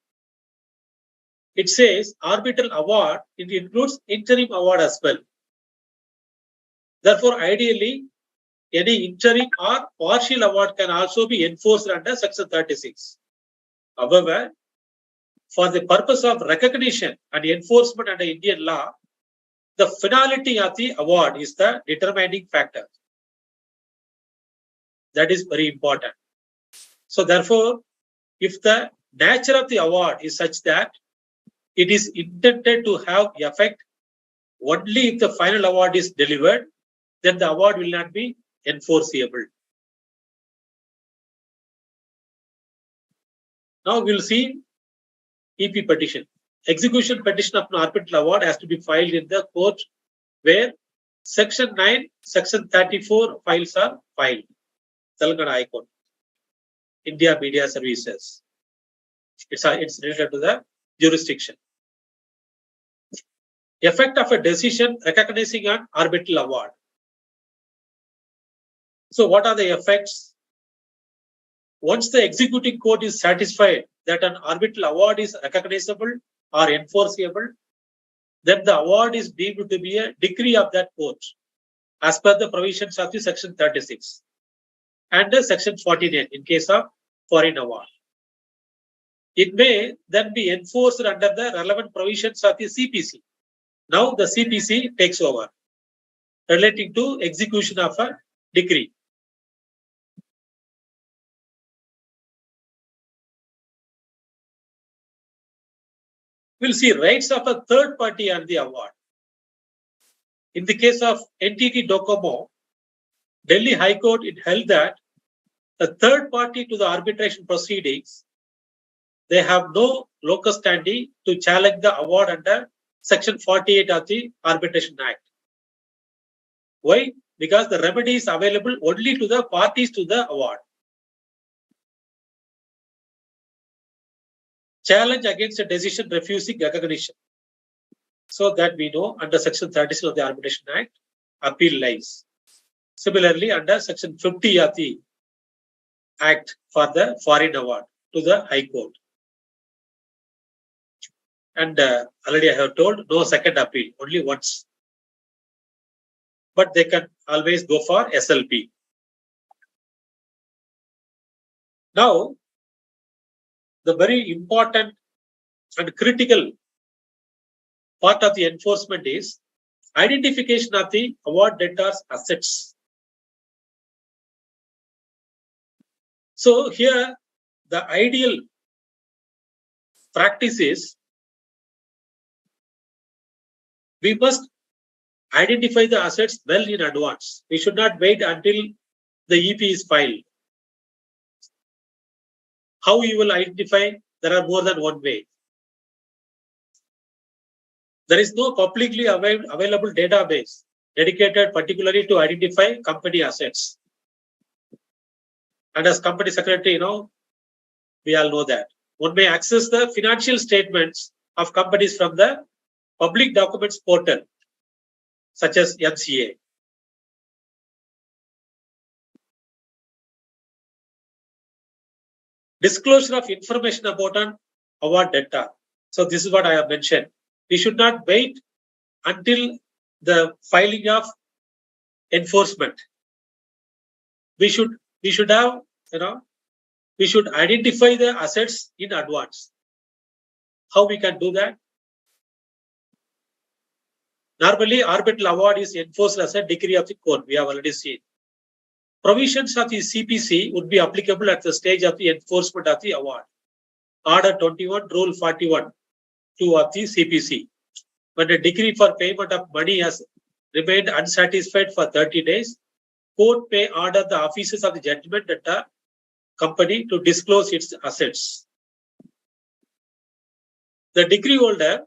it says arbitral award, it includes interim award as well. Therefore, ideally, any interim or partial award can also be enforced under Section 36. However, for the purpose of recognition and enforcement under Indian law, the finality of the award is the determining factor. That is very important. So therefore, if the nature of the award is such that it is intended to have effect only if the final award is delivered, then the award will not be enforceable. Now we'll see EP petition. Execution petition of an arbitral award has to be filed in the court where Section 9, Section 34 files are filed. Telangana High Court, India Media Services. It's related to the jurisdiction. Effect of a decision recognizing an arbitral award. So what are the effects? Once the executing court is satisfied that an arbitral award is recognizable or enforceable, then the award is deemed to be a decree of that court as per the provisions of the Section 36 and the Section 49 in case of foreign award. It may then be enforced under the relevant provisions of the CPC. Now the CPC takes over relating to execution of a decree. We'll see rights of a third party on the award. In the case of NTT Docomo, Delhi High Court, it held that a third party to the arbitration proceedings, they have no locus standi to challenge the award under Section 48 of the Arbitration Act. Why? Because the remedy is available only to the parties to the award. Challenge against a decision refusing recognition. So that we know under Section 36 of the Arbitration Act, appeal lies. Similarly, under Section 50 of the Act for the foreign award to the High Court. And already I have told, no second appeal, only once. But they can always go for SLP. Now, the very important and critical part of the enforcement is identification of the award debtor's assets. So here, the ideal practice is we must identify the assets well in advance. We should not wait until the EP is filed. How you will identify? There are more than one way. There is no publicly available database dedicated particularly to identify company assets. And as company secretary, we all know that. One may access the financial statements of companies from the public documents portal, such as MCA. Disclosure of information about an award debtor. So this is what I have mentioned. We should not wait until the filing of enforcement. We should have, we should identify the assets in advance. How we can do that? Normally, arbitral award is enforced as a decree of the court. We have already seen. Provisions of the CPC would be applicable at the stage of the enforcement of the award. Order 21, Rule 41, 2 of the CPC. When a decree for payment of money has remained unsatisfied for 30 days, court may order the officers of the judgment debtor company to disclose its assets. The decree holder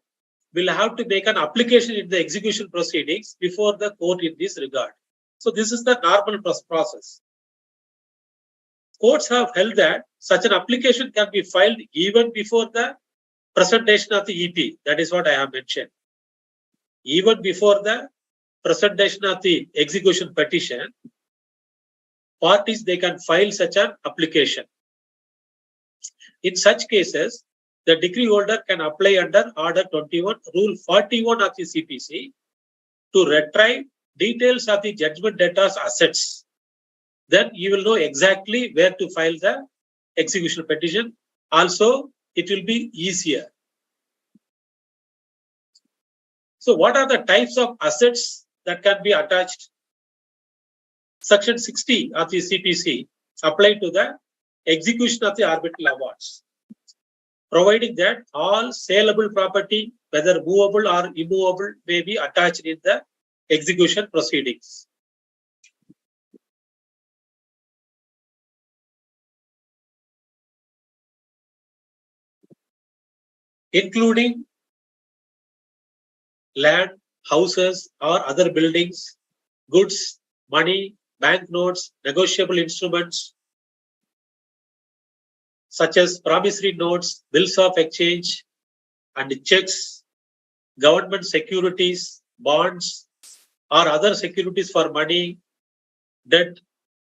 will have to make an application in the execution proceedings before the court in this regard. So this is the normal process. Courts have held that such an application can be filed even before the presentation of the EP. That is what I have mentioned. Even before the presentation of the execution petition, parties, they can file such an application. In such cases, the decree holder can apply under Order 21, Rule 41 of the CPC to retrieve details of the judgment debtor's assets. Then you will know exactly where to file the execution petition. Also, it will be easier. So what are the types of assets that can be attached? Section 60 of the CPC apply to the execution of the arbitral awards, providing that all saleable property, whether movable or immovable, may be attached in the execution proceedings. Including land, houses, or other buildings, goods, money, banknotes, negotiable instruments, such as promissory notes, bills of exchange, and checks, government securities, bonds, or other securities for money, debt,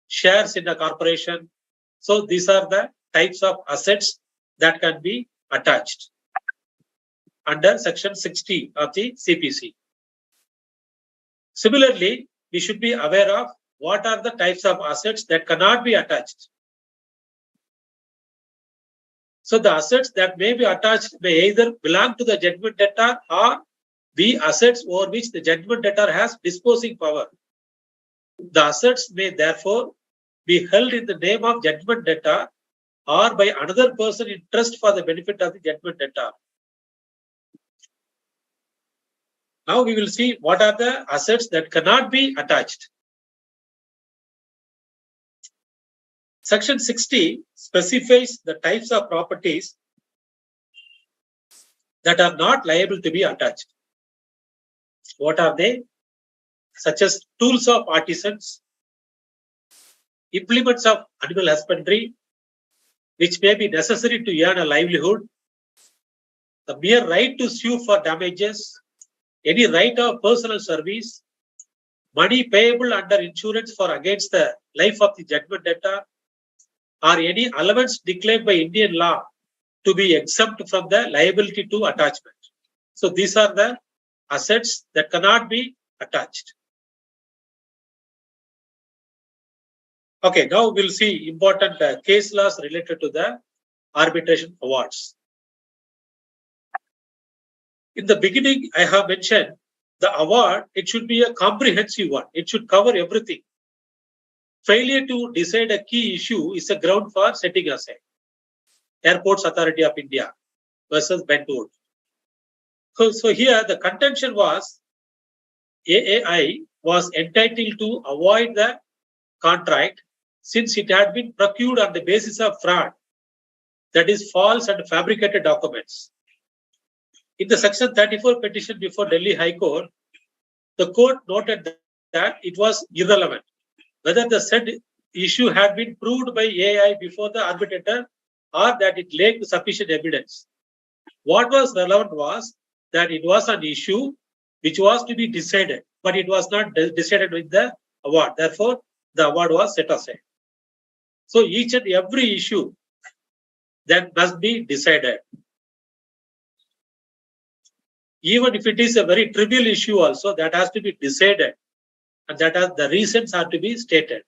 shares in a corporation. So these are the types of assets that can be attached under Section 60 of the CPC. Similarly, we should be aware of what are the types of assets that cannot be attached. So the assets that may be attached may either belong to the judgment debtor or be assets over which the judgment debtor has disposing power. The assets may therefore be held in the name of judgment debtor or by another person in trust for the benefit of the judgment debtor. Now we will see what are the assets that cannot be attached. Section 60 specifies the types of properties that are not liable to be attached. What are they? Such as tools of artisans, implements of animal husbandry, which may be necessary to earn a livelihood, the mere right to sue for damages, any right of personal service, money payable under insurance for against the life of the judgment debtor, or any allowance declared by Indian law to be exempt from the liability to attachment. So these are the assets that cannot be attached. Okay, now we'll see important case laws related to the arbitration awards. In the beginning, I have mentioned the award, it should be a comprehensive one. It should cover everything. Failure to decide a key issue is a ground for setting aside. Airports Authority of India versus Bentwood. So here the contention was AAI was entitled to avoid the contract since it had been procured on the basis of fraud, that is false and fabricated documents. In the Section 34 petition before Delhi High Court, the court noted that it was irrelevant whether the said issue had been proved by AI before the arbitrator or that it lacked sufficient evidence. What was relevant was that it was an issue which was to be decided, but it was not decided with the award. Therefore, the award was set aside. So each and every issue that must be decided. even if it is a very trivial issue also, that has to be decided. And the reasons have to be stated.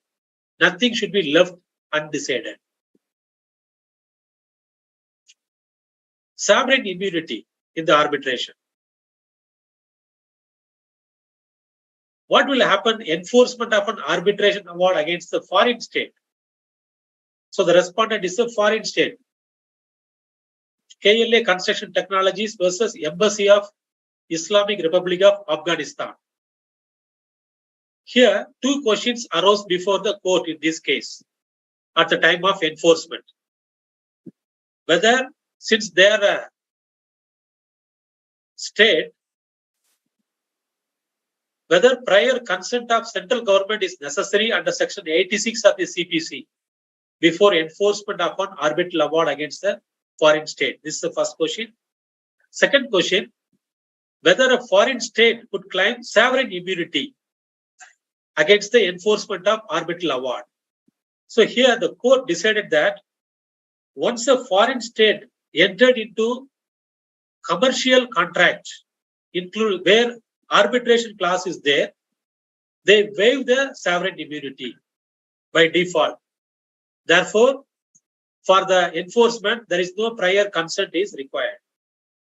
Nothing should be left undecided. Sovereign immunity in the arbitration. What will happen? Enforcement of an arbitration award against the foreign state. So the respondent is a foreign state. KLA Construction Technologies versus Embassy of Islamic Republic of Afghanistan. Here, two questions arose before the court in this case at the time of enforcement. Whether, since they are a state, whether prior consent of central government is necessary under section 86 of the CPC before enforcement of an arbitral award against the foreign state. This is the first question. Second question, whether a foreign state could claim sovereign immunity against the enforcement of arbitral award. So here the court decided that once a foreign state entered into commercial contract, include where arbitration clause is there, they waive the sovereign immunity by default. Therefore, for the enforcement, there is no prior consent is required.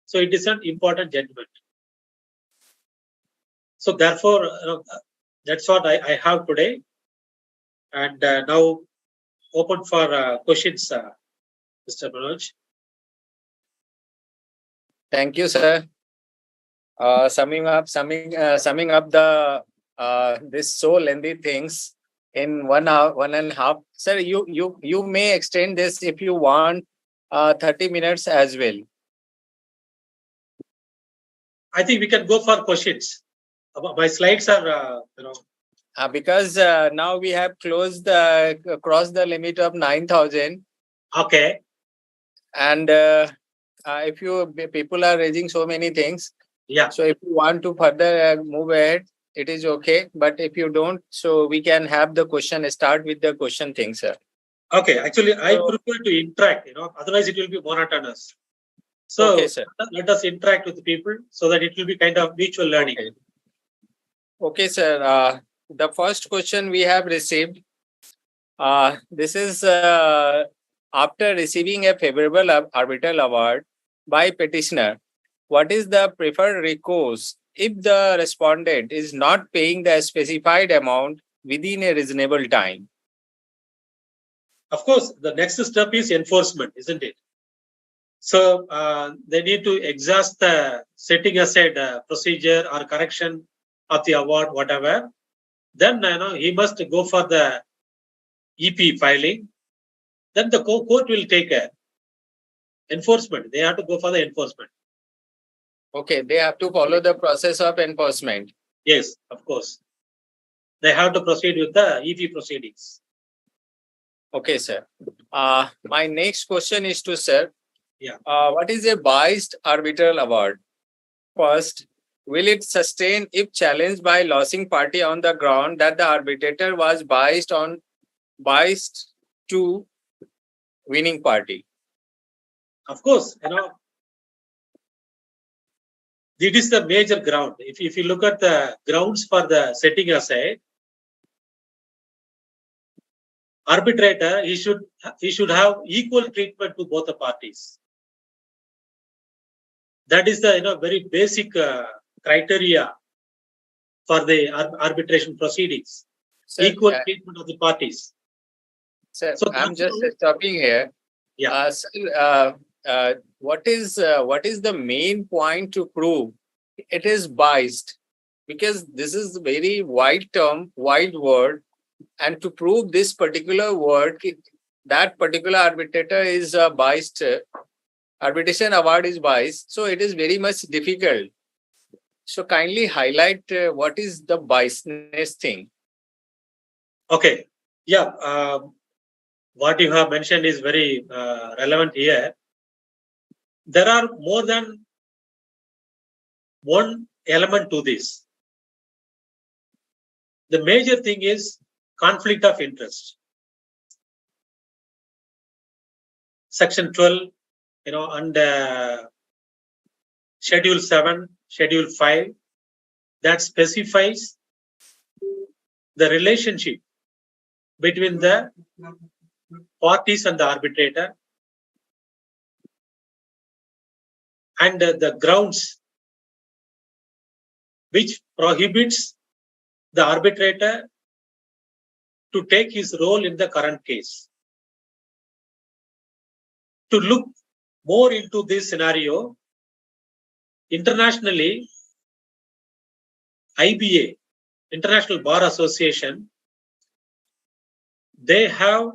So it is an important judgment. So therefore, that's what I have today. And now open for questions, Mr. Manoj. Thank you, sir. Summing up the this so lengthy things in 1 hour, 1.5. Sir, you may extend this if you want 30 minutes as well. I think we can go for questions. My slides are, because now we have crossed the limit of 9,000. Okay. And if people are raising so many things, yeah. So if you want to further move ahead, it is okay. But if you don't, so we can have the question, start with the question thing, sir. Okay, actually, I prefer to interact, otherwise it will be monotonous. So okay, sir. Let us interact with the people so that it will be kind of mutual learning. Okay, sir. The first question we have received, this is after receiving a favorable arbitral award by petitioner, what is the preferred recourse if the respondent is not paying the specified amount within a reasonable time? Of course, the next step is enforcement, isn't it? So they need to exhaust the setting aside procedure or correction of the award, whatever. Then he must go for the EP filing. Then the court will take enforcement. They have to go for the enforcement. Okay, they have to follow the process of enforcement. Yes, of course. They have to proceed with the EP proceedings. Okay, sir. My next question is to sir. Yeah. What is a biased arbitral award? First, will it sustain if challenged by losing party on the ground that the arbitrator was biased to winning party? Of course, it is the major ground. If you look at the grounds for the setting aside, arbitrator, he should have equal treatment to both the parties. That is the very basic criteria for the arbitration proceedings. Sir, equal treatment of the parties. Sir, so I'm just stopping here. Yeah. What is the main point to prove it is biased? Because this is a very wide term, wide word, and to prove this particular word, that particular arbitrator is biased. Arbitration award is biased, so it is very much difficult. So kindly highlight what is the biasness thing. Okay. Yeah. What you have mentioned is very relevant here. There are more than one element to this. The major thing is conflict of interest. Section 12, and Schedule 7, Schedule 5 that specifies the relationship between the parties and the arbitrator and the grounds which prohibits the arbitrator to take his role in the current case. To look more into this scenario, internationally, IBA, International Bar Association, they have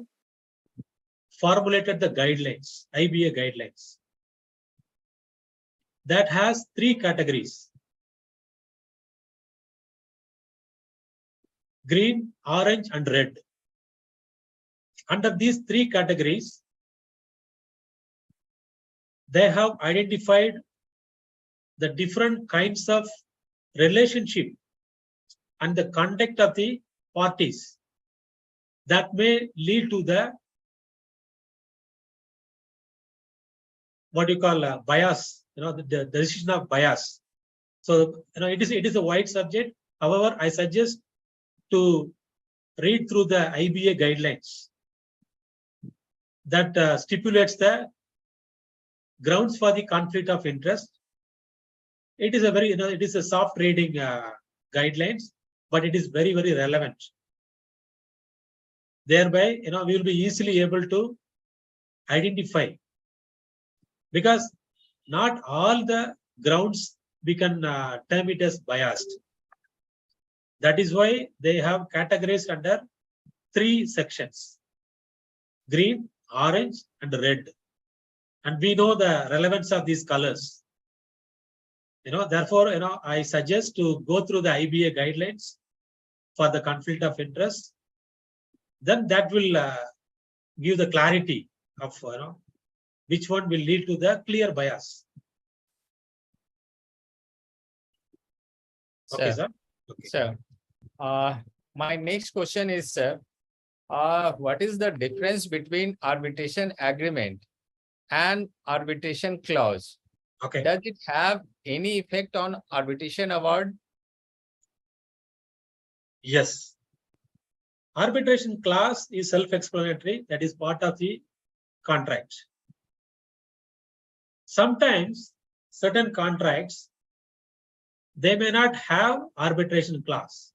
formulated the guidelines, IBA guidelines, that has 3 categories: green, orange, and red. Under these 3 categories, they have identified the different kinds of relationship and the conduct of the parties that may lead to the what you call a bias, the decision of bias. So it is a wide subject. However, I suggest to read through the IBA guidelines that stipulates the grounds for the conflict of interest. It is a very, it is a soft reading guidelines, but it is very, very relevant. Thereby, we will be easily able to identify, because not all the grounds we can term it as biased. That is why they have categorized under 3 sections: green, orange, and red. And we know the relevance of these colors. Therefore, I suggest to go through the IBA guidelines for the conflict of interest. Then that will give the clarity of which one will lead to the clear bias. Okay, sir. Okay. Sir, my next question is, sir, what is the difference between arbitration agreement and arbitration clause? Okay. Does it have any effect on arbitration award? Yes. Arbitration clause is self-explanatory. That is part of the contract. Sometimes certain contracts, they may not have arbitration clause,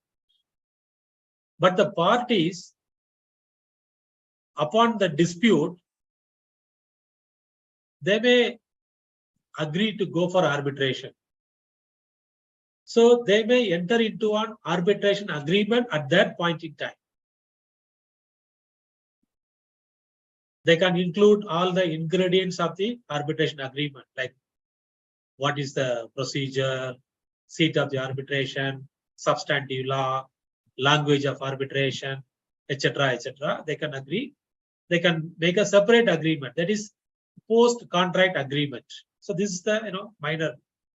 but the parties, upon the dispute, they may agree to go for arbitration. So they may enter into an arbitration agreement at that point in time. They can include all the ingredients of the arbitration agreement, like what is the procedure, seat of the arbitration, substantive law, language of arbitration, etc., etc. They can agree. They can make a separate agreement, that is post-contract agreement. So this is the minor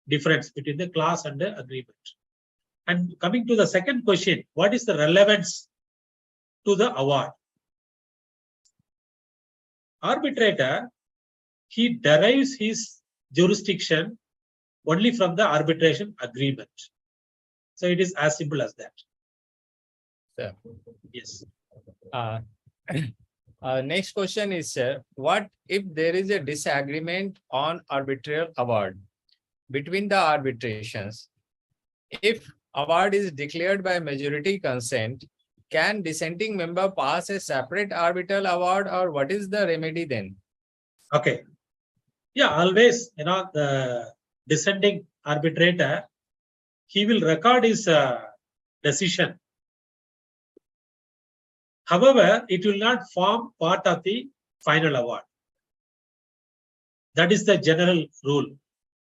difference between the clause and the agreement. And coming to the second question, what is the relevance to the award? Arbitrator, he derives his jurisdiction only from the arbitration agreement. So it is as simple as that. Sir. Yes. Next question is, sir, what if there is a disagreement on arbitral award between the arbitrations? If award is declared by majority consent, can dissenting member pass a separate arbitral award, or what is the remedy then? Okay. Yeah, always, the dissenting arbitrator, he will record his decision. However, it will not form part of the final award. That is the general rule.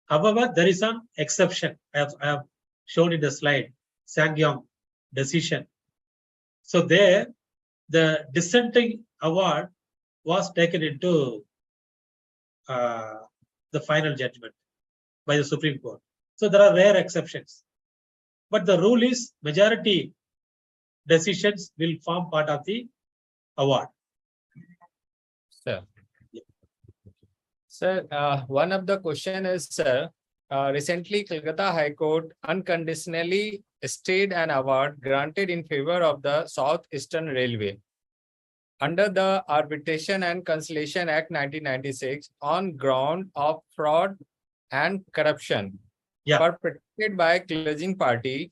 However, there is an exception. I have shown in the slide, Sangyong decision. So there, the dissenting award was taken into the final judgment by the Supreme Court. So there are rare exceptions. But the rule is majority decisions will form part of the award. Sir. Sir, one of the question is, sir, recently Calcutta High Court unconditionally stayed an award granted in favor of the South Eastern Railway under the Arbitration and Conciliation Act 1996 on ground of fraud and corruption Yeah. perpetrated by a closing party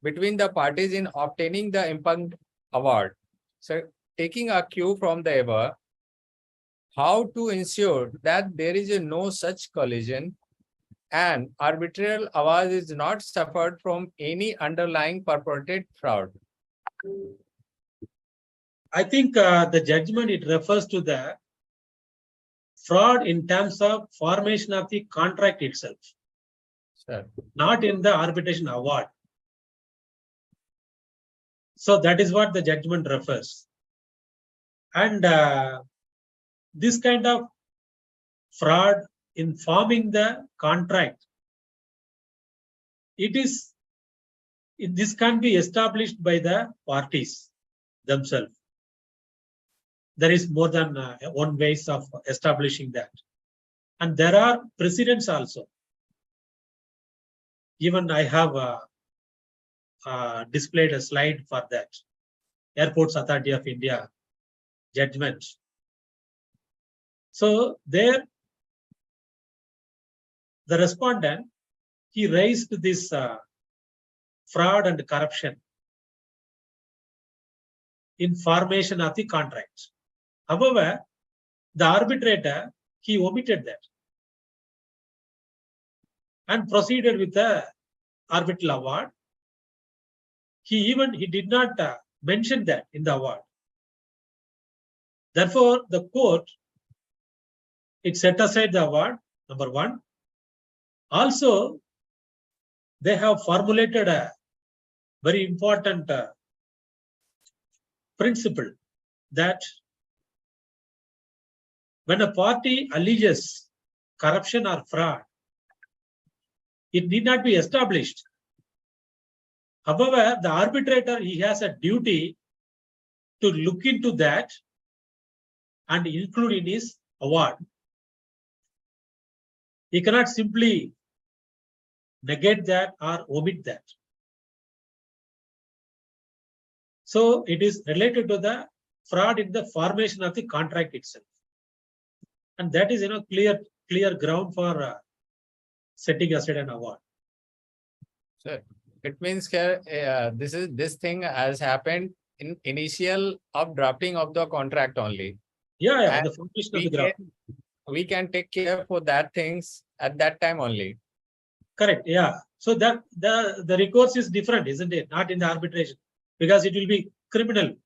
between the parties in obtaining the impugned award. So, taking a cue from the above, how to ensure that there is no such collision and arbitral award is not suffered from any underlying purported fraud? I think the judgment, it refers to the fraud in terms of formation of the contract itself, Sir. not in the arbitration award. So that is what the judgment refers. And this kind of fraud in forming the contract, this can be established by the parties themselves. There is more than one ways of establishing that. And there are precedents also. Even I have displayed a slide for that. Airports Authority of India judgment. So there, the respondent, he raised this fraud and corruption in formation of the contract. However, the arbitrator, he omitted that and proceeded with the arbitral award. He did not mention that in the award. Therefore, the court, it set aside the award, number one. Also, they have formulated a very important principle that when a party alleges corruption or fraud, it need not be established. However, the arbitrator, he has a duty to look into that and include in his award. He cannot simply negate that or omit that. So it is related to the fraud in the formation of the contract itself. And that is, clear ground for setting aside an award. Sir, it means here this thing has happened in initial of drafting of the contract only. Yeah, And the formation of the ground. We can take care for that things at that time only. Correct. Yeah. So that the recourse is different, isn't it? Not in the arbitration, because it will be criminal.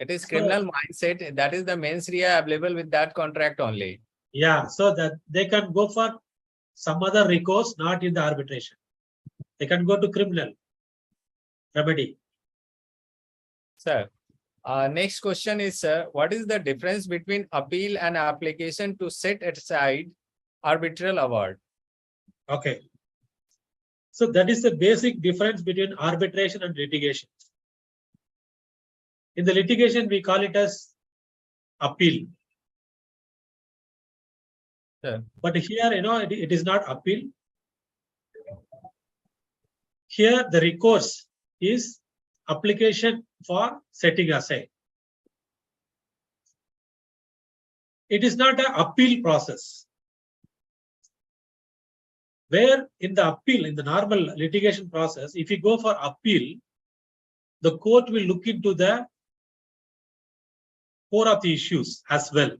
It is criminal mindset. That is the mens rea available with that contract only. Yeah. So that they can go for some other recourse, not in the arbitration. They can go to criminal remedy. Sir, next question is, sir, what is the difference between appeal and application to set aside arbitral award? Okay. So that is the basic difference between arbitration and litigation. In the litigation, we call it as appeal. Sir. But here, it is not appeal. Here, the recourse is application for setting aside. It is not an appeal process. Where in the appeal, in the normal litigation process, if you go for appeal, the court will look into the core of the issues as well.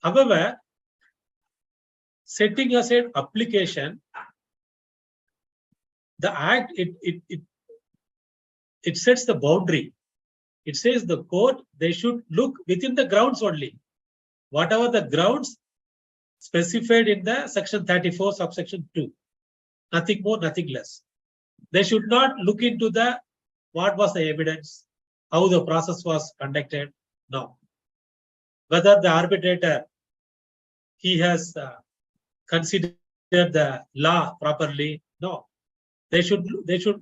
However, setting aside application, the act, it sets the boundary. It says the court, they should look within the grounds only. Whatever the grounds specified in the section 34, subsection 2. Nothing more, nothing less. They should not look into what was the evidence, how the process was conducted. No. Whether the arbitrator, he has considered the law properly. No. They should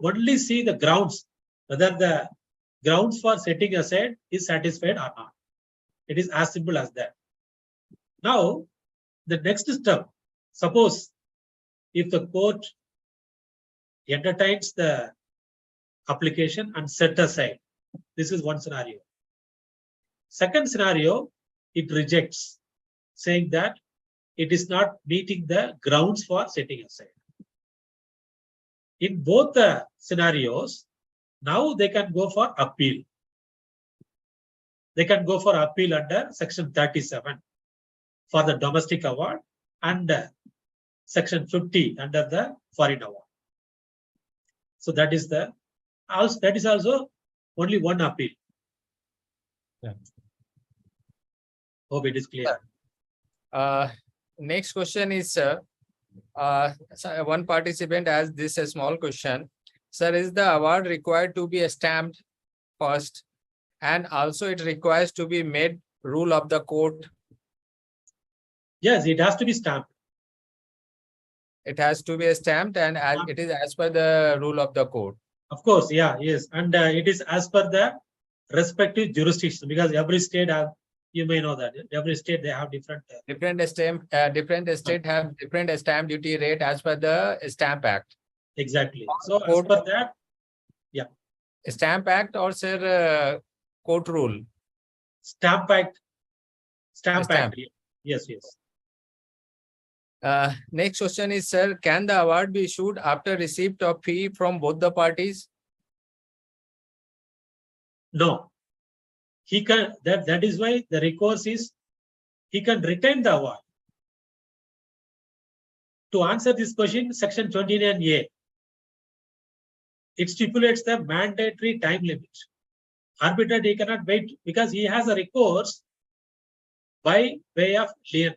only see the grounds, whether the grounds for setting aside is satisfied or not. It is as simple as that. Now, the next step, suppose if the court entertains the application and set aside. This is one scenario. Second scenario, it rejects, saying that it is not meeting the grounds for setting aside. In both the scenarios, now they can go for appeal. They can go for appeal under section 37 for the domestic award and section 50 under the foreign award. So that is also only one appeal. Yeah. Hope it is clear. Next question is, sir, so one participant has this a small question. Sir, is the award required to be stamped first? And also it requires to be made rule of the court. Yes, it has to be stamped. It has to be stamped and it is as per the rule of the court. Of course, yeah, yes. And it is as per the respective jurisdiction, because every state have, you may know that every state they have different state have different stamp duty rate as per the Stamp Act. Exactly. So as per that, yeah. Stamp Act or sir court rule? Stamp Act. Stamp Act. Yes, yes. Next question is, sir, can the award be issued after receipt of fee from both the parties? No. He can, that is why the recourse is, he can retain the award. To answer this question, section 29A, it stipulates the mandatory time limit. Arbitrator, he cannot wait because he has a recourse by way of lien.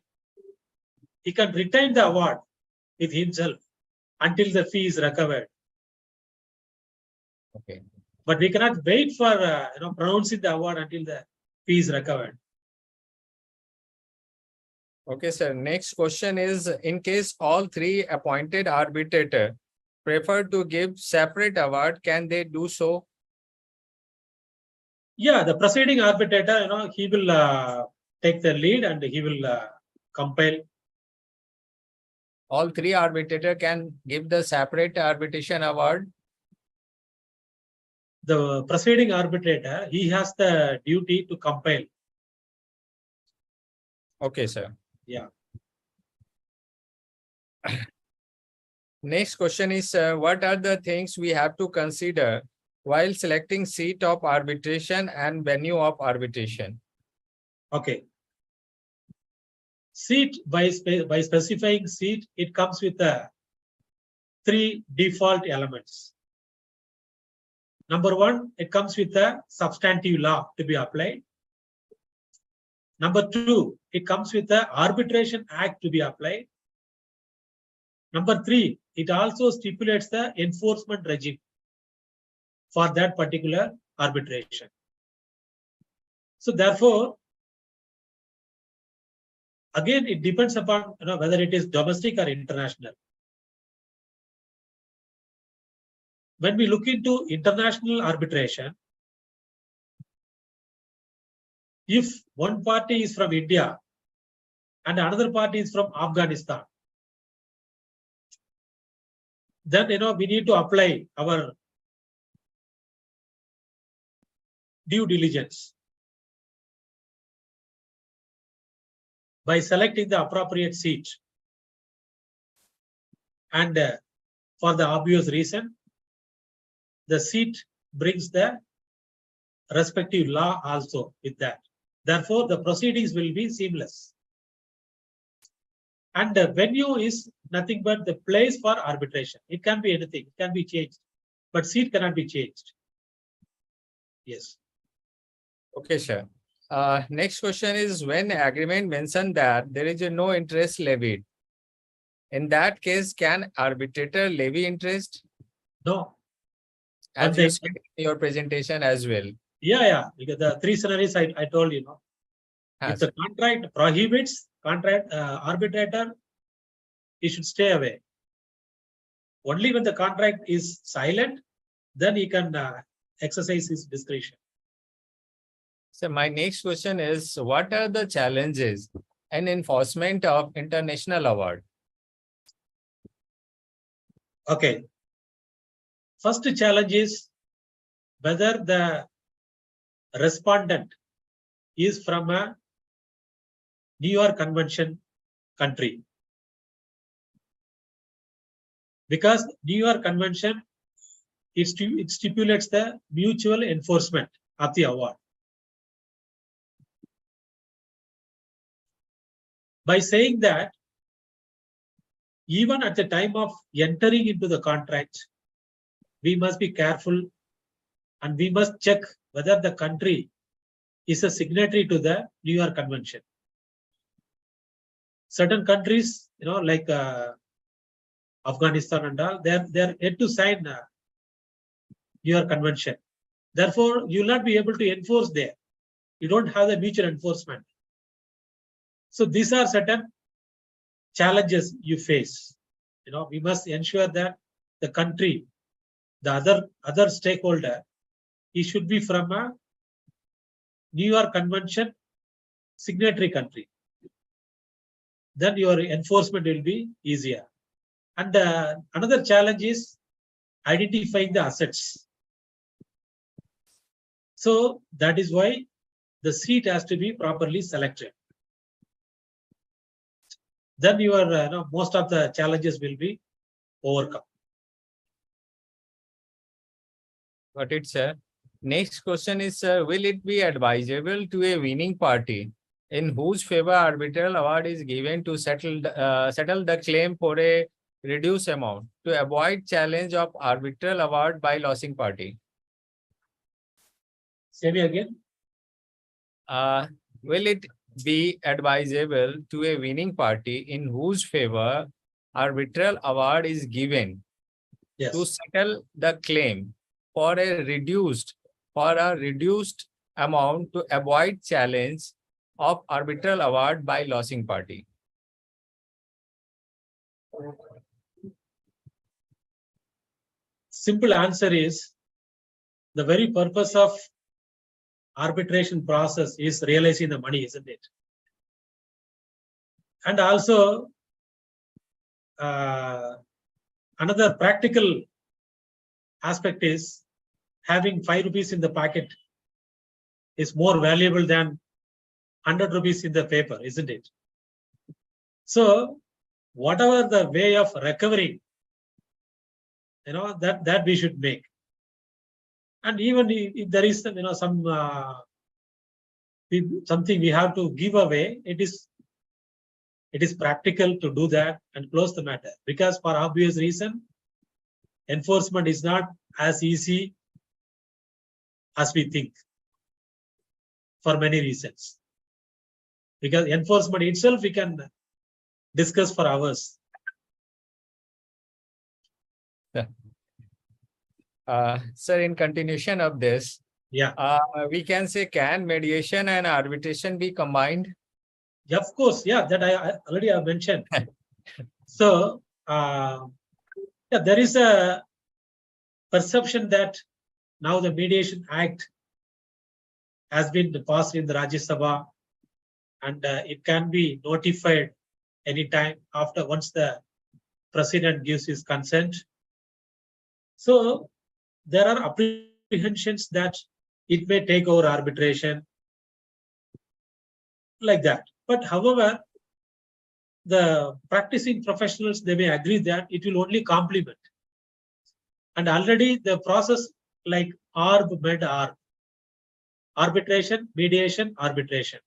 He can retain the award with himself until the fee is recovered. Okay. But we cannot wait for pronouncing the award until the fee is recovered. Okay, sir. Next question is, in case all three appointed arbitrator prefer to give separate award, can they do so? Yeah, the proceeding arbitrator, he will take the lead and he will compile. All three arbitrator can give the separate arbitration award? The proceeding arbitrator, he has the duty to compile. Okay, sir. Yeah. Next question is, what are the things we have to consider while selecting seat of arbitration and venue of arbitration? Okay. Seat, by specifying seat, it comes with three default elements. Number one, it comes with a substantive law to be applied. Number two, it comes with the Arbitration Act to be applied. Number three, it also stipulates the enforcement regime for that particular arbitration. So therefore, again, it depends upon whether it is domestic or international. When we look into international arbitration, if one party is from India and another party is from Afghanistan, then we need to apply our due diligence by selecting the appropriate seat. And for the obvious reason, the seat brings the respective law also with that. Therefore, the proceedings will be seamless. And the venue is nothing but the place for arbitration. It can be anything, it can be changed, but seat cannot be changed. Yes. Okay, sir. Next question is, when agreement mentioned that there is no interest levied, in that case, can arbitrator levy interest? No. As you said in your presentation as well. Yeah. Because the three scenarios I told you. If the contract prohibits, arbitrator, he should stay away. Only when the contract is silent, then he can exercise his discretion. So my next question is, what are the challenges and enforcement of international award? Okay. First challenge is whether the respondent is from a New York Convention country. Because New York Convention, it stipulates the mutual enforcement of the award. By saying that, even at the time of entering into the contract, we must be careful and we must check whether the country is a signatory to the New York Convention. Certain countries, like Afghanistan and all, they're yet to sign New York Convention. Therefore, you will not be able to enforce there. You don't have the mutual enforcement. So these are certain challenges you face. We must ensure that the country, the other stakeholder, he should be from a New York Convention signatory country. Then your enforcement will be easier. And another challenge is identifying the assets. So that is why the seat has to be properly selected. Then your most of the challenges will be overcome. Got it, sir. Next question is, sir, will it be advisable to a winning party in whose favor arbitral award is given to settle the claim for a reduced amount to avoid challenge of arbitral award by losing party? Say me again. Will it be advisable to a winning party in whose favor arbitral award is given to settle the claim for a reduced amount to avoid challenge of arbitral award by losing party? Simple answer is the very purpose of arbitration process is realizing the money, isn't it? And also another practical aspect is having 5 rupees in the pocket is more valuable than 100 rupees in the paper, isn't it? So whatever the way of recovering, that we should make. And even if there is something we have to give away, it is practical to do that and close the matter, because for obvious reason, enforcement is not as easy as we think for many reasons. Because enforcement itself we can discuss for hours. Sir, in continuation of this, we can say, can mediation and arbitration be combined? Yeah, of course. Yeah, that I already have mentioned. So there is a perception that now the Mediation Act has been passed in the Rajya Sabha, and it can be notified anytime after once the president gives his consent. So there are apprehensions that it may take over arbitration like that. But however, the practicing professionals, they may agree that it will only complement. And already the process like ARB med ARB, arbitration, mediation, arbitration.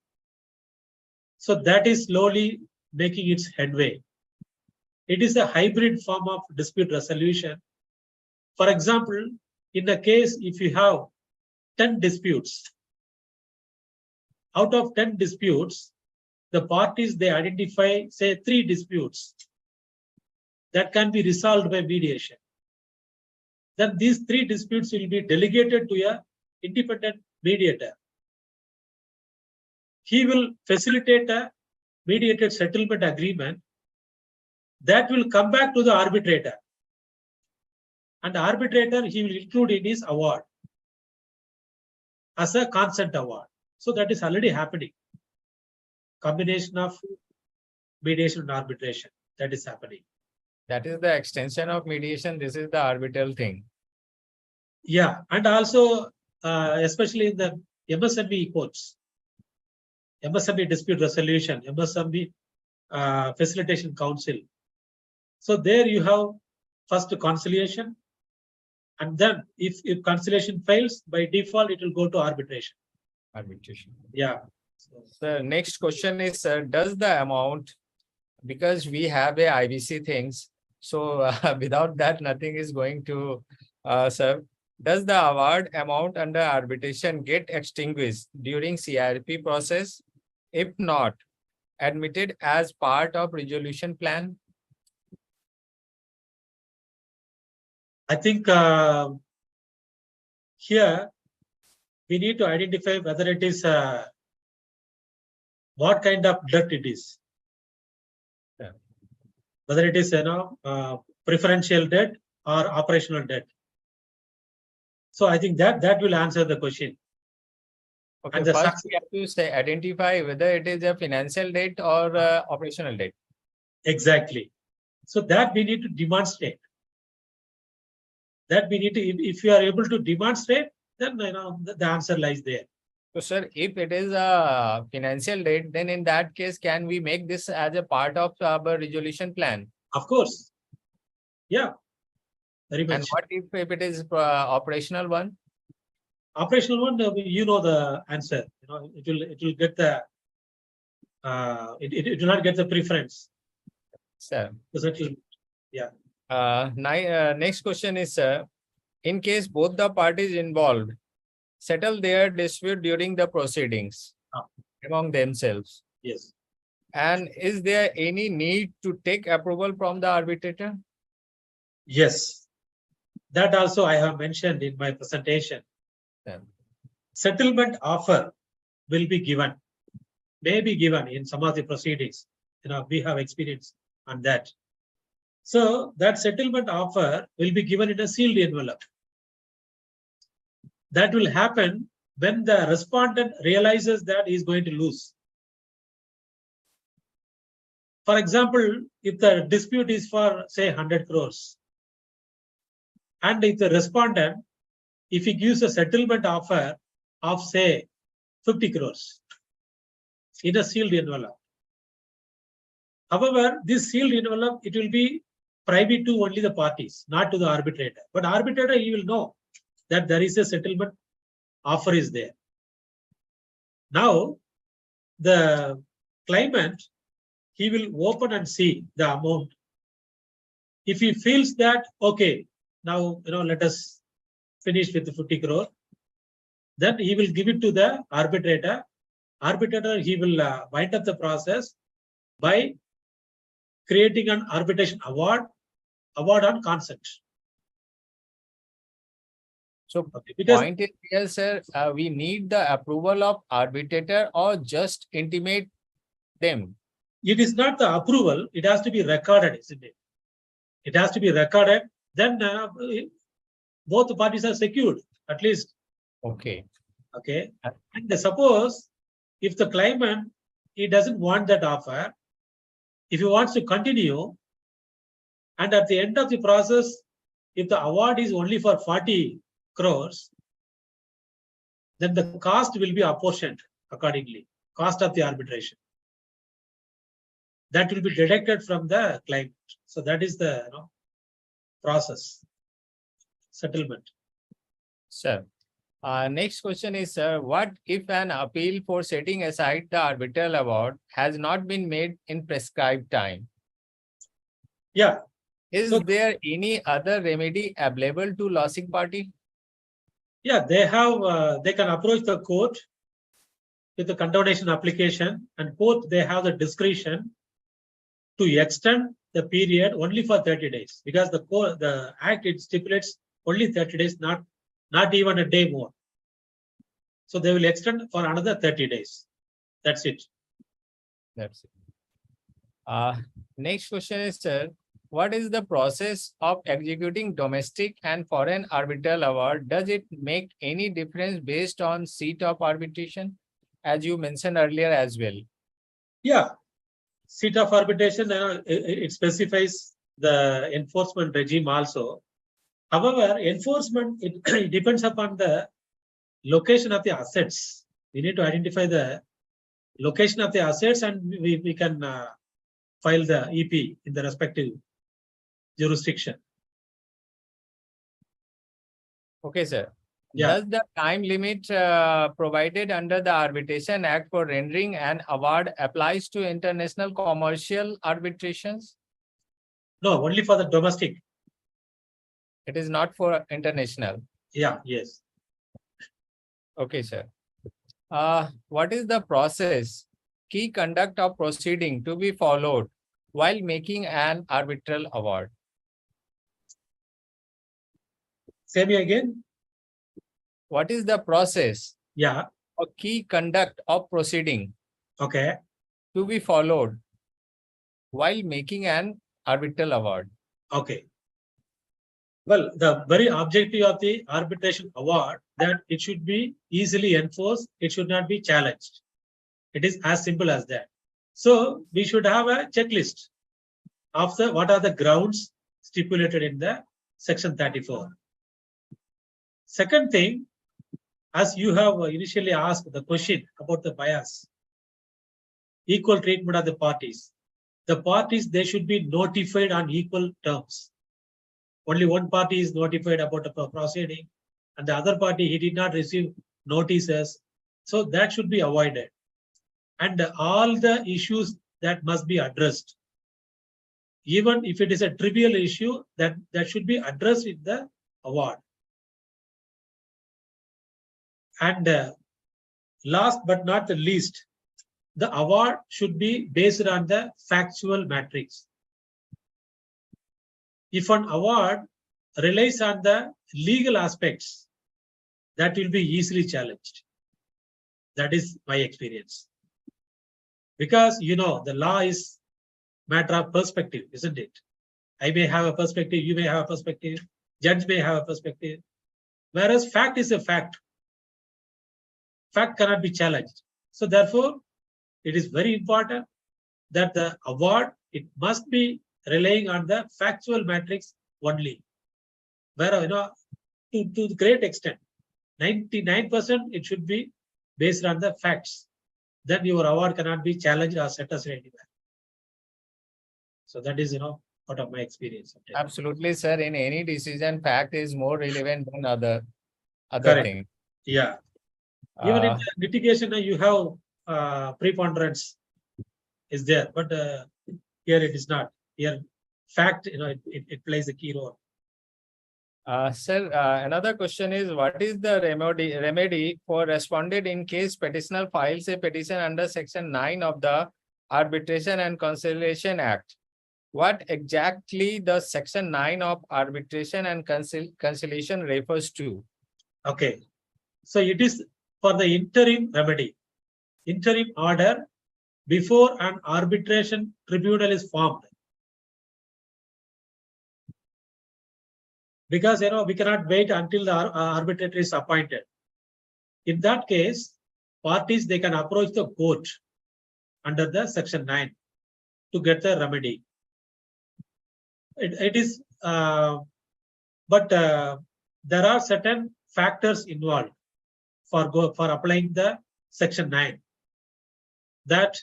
So that is slowly making its headway. It is a hybrid form of dispute resolution. For example, in a case, if you have 10 disputes, out of 10 disputes, the parties, they identify, say, 3 disputes that can be resolved by mediation. Then these 3 disputes will be delegated to an independent mediator. He will facilitate a mediated settlement agreement that will come back to the arbitrator. And the arbitrator, he will include in his award as a consent award. So that is already happening. Combination of mediation and arbitration, that is happening. That is the extension of mediation. This is the arbitral thing. Yeah, and also especially in the MSME courts, MSME dispute resolution, MSME facilitation council. So there you have first conciliation, and then if conciliation fails, by default it will go to arbitration. Arbitration. Yeah. The next question is, does the amount, because we have a IBC things, so without that nothing is going to serve. Does the award amount under arbitration get extinguished during CRP process? If not, admitted as part of resolution plan? I think here we need to identify whether it is what kind of debt it is. Yeah. Whether it is preferential debt or operational debt. So I think that will answer the question. Okay, And the first we have to say identify whether it is a financial debt or operational debt. Exactly. So that we need to demonstrate. That we need to, if you are able to demonstrate, then the answer lies there. So, sir, if it is a financial debt, then in that case, can we make this as a part of our resolution plan? Of course. Yeah. Very much. And what if it is operational one? Operational one, you know the answer. It will get the it will not get the preference. Sir. Yeah. Next question is, in case both the parties involved settle their dispute during the proceedings among themselves. Yes. And is there any need to take approval from the arbitrator? Yes. That also I have mentioned in my presentation. Yeah. Settlement offer will be given, may be given in some of the proceedings. We have experience on that. So that settlement offer will be given in a sealed envelope. That will happen when the respondent realizes that he is going to lose. For example, if the dispute is for, say, 100 crores, and if the respondent, if he gives a settlement offer of, say, 50 crores in a sealed envelope. However, this sealed envelope, it will be private to only the parties, not to the arbitrator. But arbitrator, he will know that there is a settlement offer is there. Now, the claimant, he will open and see the amount. If he feels that, okay, now, let us finish with the 50 crore, then he will give it to the arbitrator. Arbitrator, he will wind up the process by creating an arbitration award on consent. So point is here, sir, we need the approval of arbitrator or just intimate them? It is not the approval, it has to be recorded, isn't it? It has to be recorded, then both parties are secured, at least. Okay. Okay. And suppose if the claimant, he doesn't want that offer, if he wants to continue, and at the end of the process, if the award is only for 40 crores, then the cost will be apportioned accordingly, cost of the arbitration. That will be deducted from the claimant. So that is the process, settlement. Sir, next question is, sir, what if an appeal for setting aside the arbitral award has not been made in prescribed time? Yeah. Is there any other remedy available to losing party? Yeah, they have. They can approach the court with the condonation application, and court, they have the discretion to extend the period only for 30 days because the act, it stipulates only 30 days, not even a day more. So they will extend for another 30 days. That's it. That's it. Next question is, sir, what is the process of executing domestic and foreign arbitral award? Does it make any difference based on seat of arbitration, as you mentioned earlier as well? Yeah. Seat of arbitration, it specifies the enforcement regime also. However, enforcement, it depends upon the location of the assets. We need to identify the location of the assets, and we can file the EP in the respective jurisdiction. Okay, sir. Yeah. Does the time limit provided under the Arbitration Act for rendering an award applies to international commercial arbitrations? No, only for the domestic. It is not for international. Yeah, yes. Okay, sir. What is the process, key conduct of proceeding to be followed while making an arbitral award? Say me again. What is the process Yeah. or key conduct of proceeding Okay. to be followed while making an arbitral award? Okay. Well, the very objective of the arbitration award that it should be easily enforced. It should not be challenged. It is as simple as that. So we should have a checklist of the what are the grounds stipulated in the section 34. Second thing, as you have initially asked the question about the bias, equal treatment of the parties. The parties, they should be notified on equal terms. Only one party is notified about a proceeding, and the other party, he did not receive notices. So that should be avoided. And all the issues that must be addressed, even if it is a trivial issue, that should be addressed in the award. And last but not the least, the award should be based on the factual matrix. If an award relies on the legal aspects, that will be easily challenged. That is my experience. Because, you know, the law is matter of perspective, isn't it? I may have a perspective, you may have a perspective, judge may have a perspective. Whereas fact is a fact. Fact cannot be challenged. So therefore, it is very important that the award, it must be relying on the factual matrix only. Where, you know, to the great extent, 99% it should be based on the facts. Then your award cannot be challenged or set aside anywhere. So that is, you know, out of my experience. Absolutely, sir. In any decision, fact is more relevant than other Correct. thing. Yeah. Even in the litigation, you have preponderance is there, but here it is not. Here, fact, you know, it plays a key role. Sir, another question is, what is the remedy for respondent in case petitioner files a petition under Section 9 of the Arbitration and Conciliation Act? What exactly the Section 9 of Arbitration and Conciliation refers to? Okay. So it is for the interim remedy, interim order before an arbitration tribunal is formed. Because, you know, we cannot wait until the arbitrator is appointed. In that case, parties, they can approach the court under the Section 9 to get the remedy. It is, but there are certain factors involved for applying the Section 9. That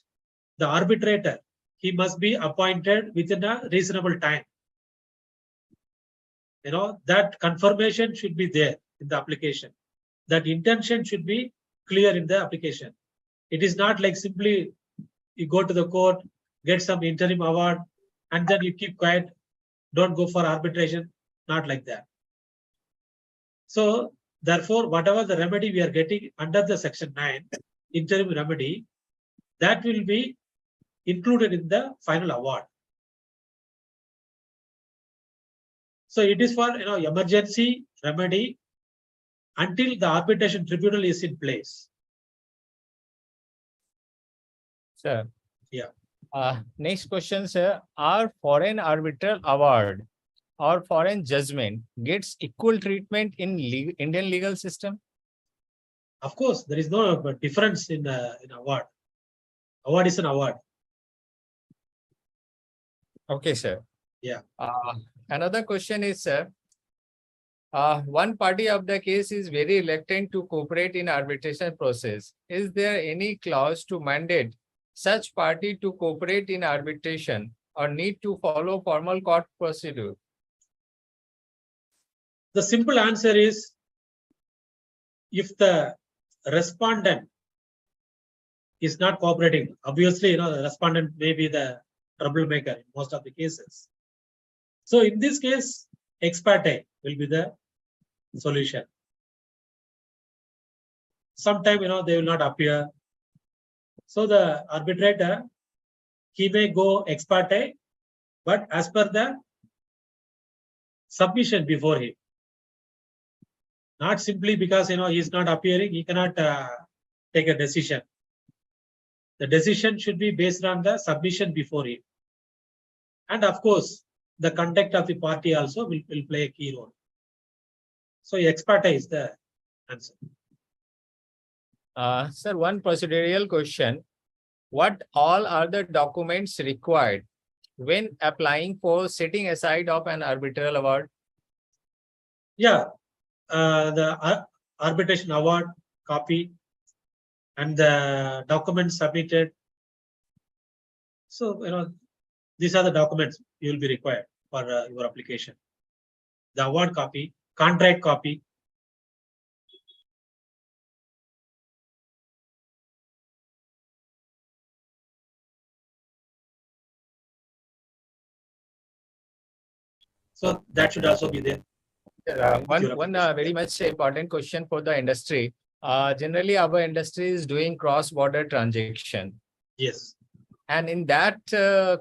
the arbitrator, he must be appointed within a reasonable time. You know, that confirmation should be there in the application. That intention should be clear in the application. It is not like simply you go to the court, get some interim award, and then you keep quiet, don't go for arbitration, not like that. So therefore, whatever the remedy we are getting under the Section 9, interim remedy, that will be included in the final award. So it is for, you know, emergency remedy until the arbitration tribunal is in place. Sir. Yeah. Next question, sir. Are foreign arbitral award or foreign judgment gets equal treatment in Indian legal system? Of course, there is no difference in award. Award is an award. Okay, sir. Yeah. Another question is, sir, one party of the case is very reluctant to cooperate in arbitration process. Is there any clause to mandate such party to cooperate in arbitration or need to follow formal court procedure? The simple answer is, if the respondent is not cooperating, obviously, the respondent may be the troublemaker in most of the cases. So in this case, ex parte will be the solution. Sometime, they will not appear. So the arbitrator, he may go ex parte, but as per the submission before him. Not simply because, he is not appearing, he cannot take a decision. The decision should be based on the submission before him. And of course, the conduct of the party also will play a key role. So ex parte is the answer. Sir, one procedural question. What all are the documents required when applying for setting aside of an arbitral award? Yeah, the arbitration award copy and the documents submitted. So, these are the documents you will be required for your application. The award copy, contract copy. So that should also be there. One very much important question for the industry. Generally, our industry is doing cross-border transaction. Yes. And in that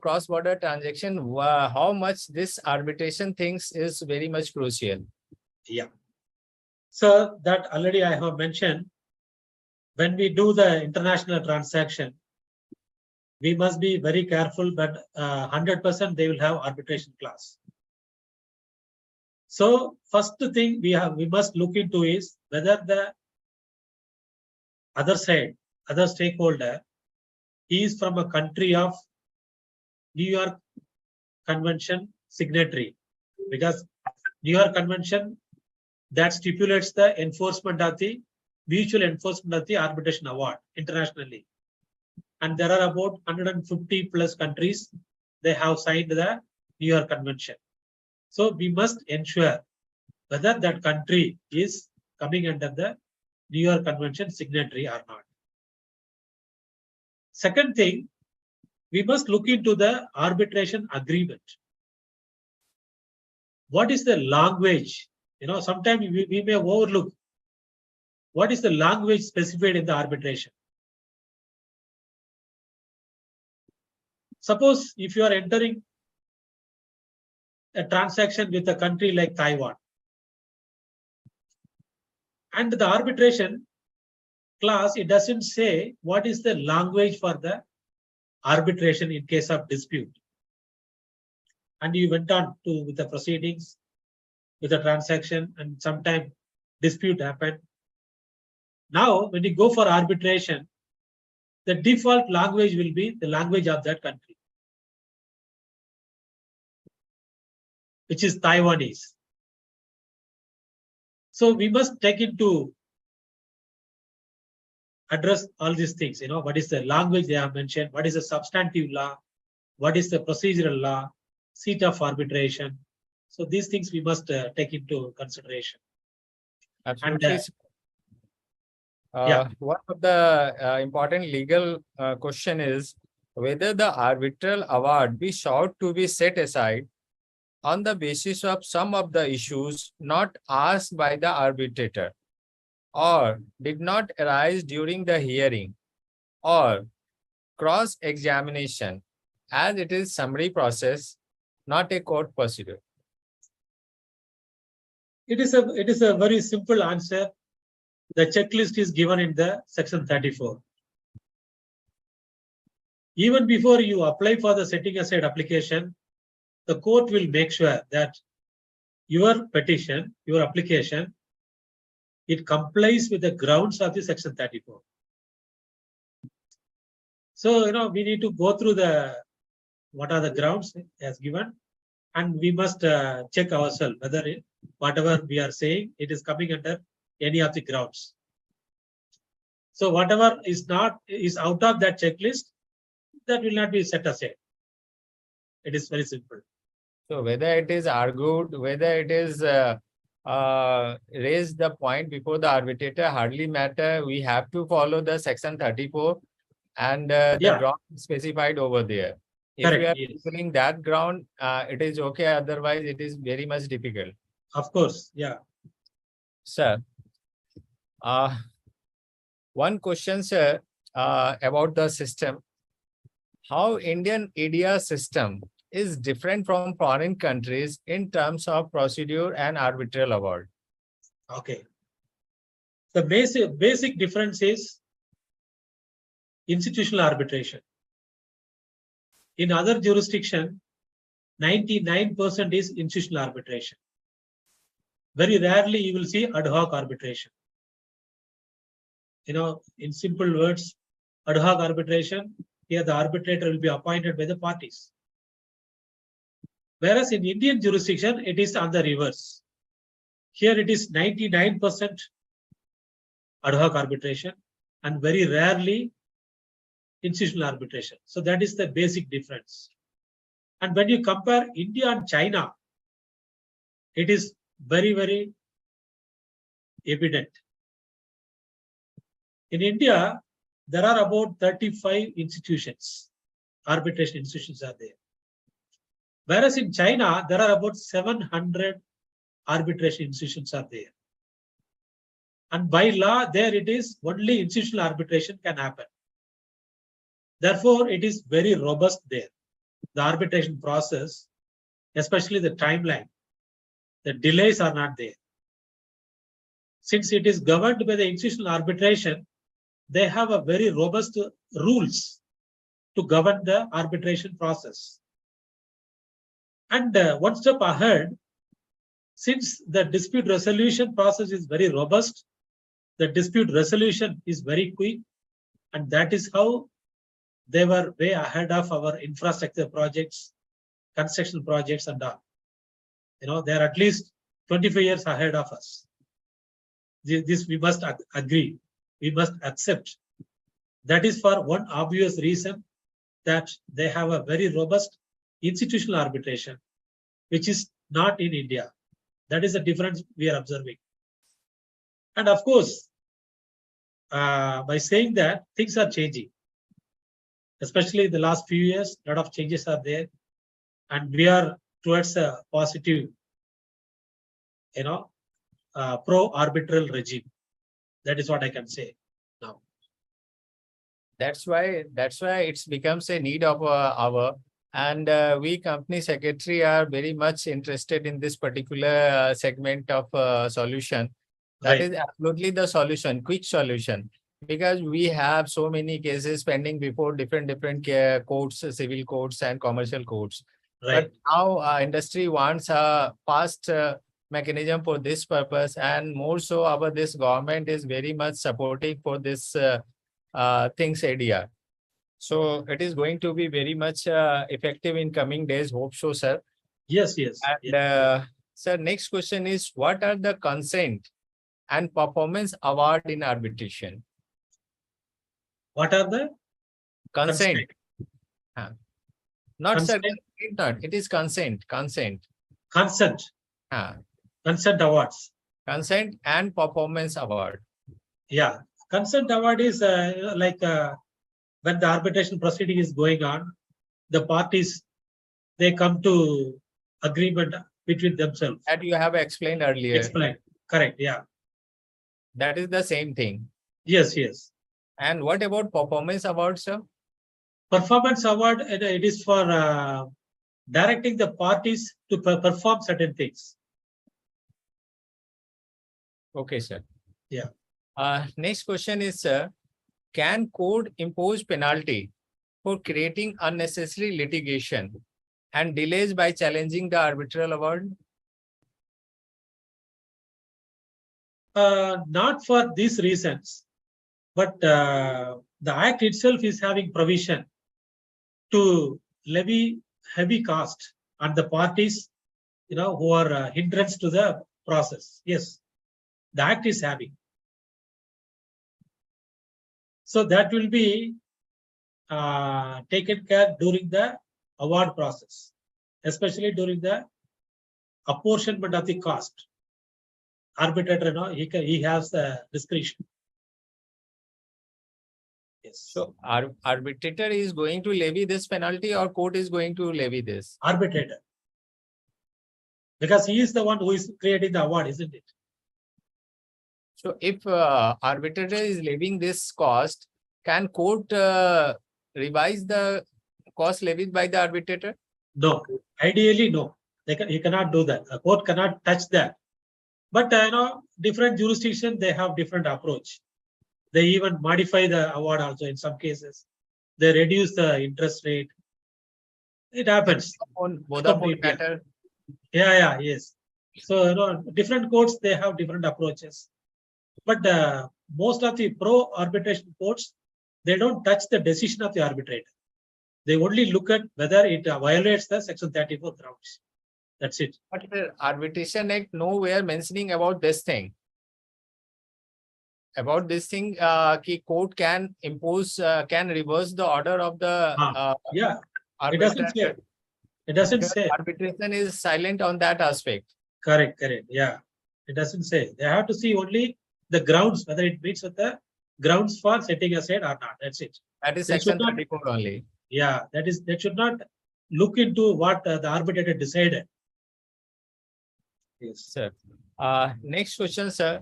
cross-border transaction, how much this arbitration things is very much crucial. Yeah. So that already I have mentioned. When we do the international transaction, we must be very careful, but 100% they will have arbitration clause. So first thing we must look into is whether the other side, other stakeholder, is from a country of New York Convention signatory, because New York Convention that stipulates the enforcement of the mutual enforcement of the arbitration award internationally. And there are about 150 plus countries, they have signed the New York Convention. So we must ensure whether that country is coming under the New York Convention signatory or not. Second thing, we must look into the arbitration agreement. What is the language? Sometimes we may overlook what is the language specified in the arbitration. Suppose if you are entering a transaction with a country like Taiwan, and the arbitration clause, it doesn't say what is the language for the arbitration in case of dispute. And you went on with the proceedings, with the transaction, and sometime dispute happened. Now, when you go for arbitration, the default language will be the language of that country, which is Taiwanese. So we must take into address all these things. What is the language they have mentioned? What is the substantive law? What is the procedural law? Seat of arbitration. So these things we must take into consideration. Absolutely. Yeah. One of the important legal question is whether the arbitral award be sought to be set aside on the basis of some of the issues not asked by the arbitrator, or did not arise during the hearing, or cross-examination, as it is summary process, not a court procedure. It is a very simple answer. The checklist is given in the section 34. Even before you apply for the setting aside application, the court will make sure that your petition, your application, it complies with the grounds of the section 34. So, we need to go through what are the grounds as given, and we must check ourselves whether whatever we are saying, it is coming under any of the grounds. So whatever is out of that checklist, that will not be set aside. It is very simple. So whether it is argued, whether it is raised the point before the arbitrator hardly matter. We have to follow the section 34 and the ground specified over there. If Correct, we are yes. fulfilling that ground, it is okay. Otherwise, it is very much difficult. Of course, yeah. Sir, one question, sir, about the system. How Indian ADR system is different from foreign countries in terms of procedure and arbitral award? Okay. The basic difference is institutional arbitration. In other jurisdiction, 99% is institutional arbitration. Very rarely you will see ad hoc arbitration. In simple words, ad hoc arbitration, here the arbitrator will be appointed by the parties. Whereas in Indian jurisdiction, it is on the reverse. Here it is 99% ad hoc arbitration and very rarely institutional arbitration. So that is the basic difference. And when you compare India and China, it is very, very evident. In India, there are about 35 institutions, arbitration institutions are there. Whereas in China, there are about 700 arbitration institutions are there. And by law, there it is only institutional arbitration can happen. Therefore, it is very robust there. The arbitration process, especially the timeline, the delays are not there. Since it is governed by the institutional arbitration, they have a very robust rules to govern the arbitration process. And one step ahead, since the dispute resolution process is very robust, the dispute resolution is very quick, and that is how they were way ahead of our infrastructure projects, construction projects and all. They are at least 25 years ahead of us. This we must agree, we must accept. That is for one obvious reason, that they have a very robust institutional arbitration, which is not in India. That is the difference we are observing. And of course, by saying that, things are changing. Especially in the last few years, a lot of changes are there. And we are towards a positive, pro-arbitral regime. That is what I can say now. That's why it becomes a need of our. And we company secretary are very much interested in this particular segment of solution. That is absolutely the solution, quick solution, because we have so many cases pending before different courts, civil courts and commercial courts. But now industry wants a fast mechanism for this purpose, and more so this government is very much supporting for this things idea. So it is going to be very much effective in coming days. Hope so, sir. Yes. And sir, next question is, what are the consent and performance award in arbitration? What are the consent? Not consent. Sir, it is consent. Consent awards. Consent and performance award. Yeah, consent award is when the arbitration proceeding is going on, the parties, they come to agreement between themselves. That you have explained earlier. Explained, correct, yeah. That is the same thing. Yes. And what about performance award, sir? Performance award, it is for directing the parties to perform certain things. Okay, sir. Yeah. Next question is, sir, can court impose penalty for creating unnecessary litigation and delays by challenging the arbitral award? Not for these reasons, but the Act itself is having provision to levy heavy cost and the parties, who are hindrance to the process. Yes, the act is having. So that will be taken care during the award process, especially during the apportionment of the cost. Arbitrator, he has the discretion. Yes. So arbitrator is going to levy this penalty or court is going to levy this? Arbitrator. Because he is the one who is creating the award, isn't it? So if arbitrator is levying this cost, can court revise the cost levied by the arbitrator? No, ideally no. He cannot do that. A court cannot touch that. But different jurisdictions, they have different approach. They even modify the award also in some cases. They reduce the interest rate. It happens. Vodafone matter. Yeah, yes. So different courts, they have different approaches. But most of the pro arbitration courts, they don't touch the decision of the arbitrator. They only look at whether it violates the Section 34 grounds. That's it. But the Arbitration Act nowhere mentioning about this thing. About this thing, court can impose, can reverse the order of the yeah. It doesn't say. It doesn't say. Arbitration is silent on that aspect. Correct. Yeah. It doesn't say. They have to see only the grounds, whether it meets with the grounds for setting aside or not. That's it. That is Section 34 only. Yeah, that should not look into what the arbitrator decided. Yes. Sir. Next question, sir.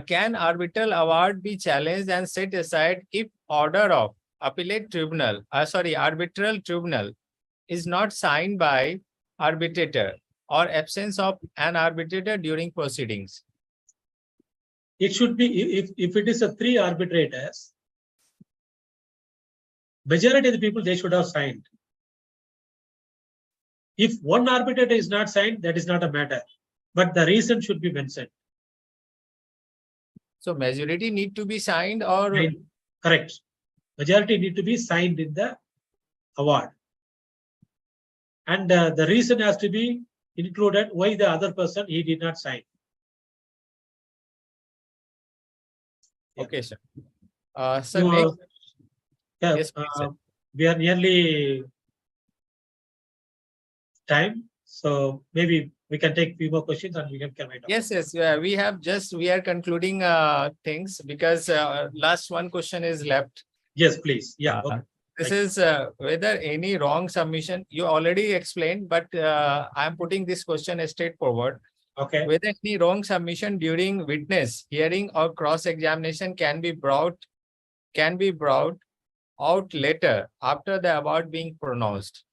Can arbitral award be challenged and set aside if order of appellate tribunal, arbitral tribunal is not signed by arbitrator or absence of an arbitrator during proceedings? It should be, if it is a 3 arbitrators, majority of the people, they should have signed. If 1 arbitrator is not signed, that is not a matter. But the reason should be mentioned. So majority need to be signed or? Correct. Majority need to be signed in the award. And the reason has to be included why the other person, he did not sign. Okay, sir. Sir, next. Yes, we are nearly time. So maybe we can take few more questions and we can come out. Yes. We are concluding things because last one question is left. Yes, please. Yeah. Okay. This is whether any wrong submission, you already explained, but I am putting this question straightforward. Okay. Whether any wrong submission during witness hearing or cross-examination can be brought out later after the award being pronounced.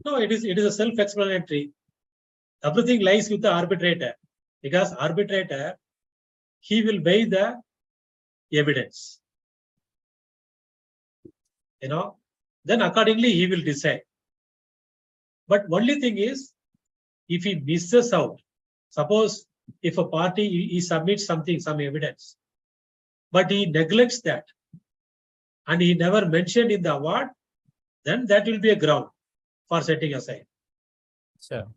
No, it is a self-explanatory. Everything lies with the arbitrator, because arbitrator, he will weigh the evidence. Then accordingly he will decide. But only thing is, if he misses out, suppose if a party he submits some evidence, but he neglects that and he never mentioned in the award, then that will be a ground for setting aside. Sure.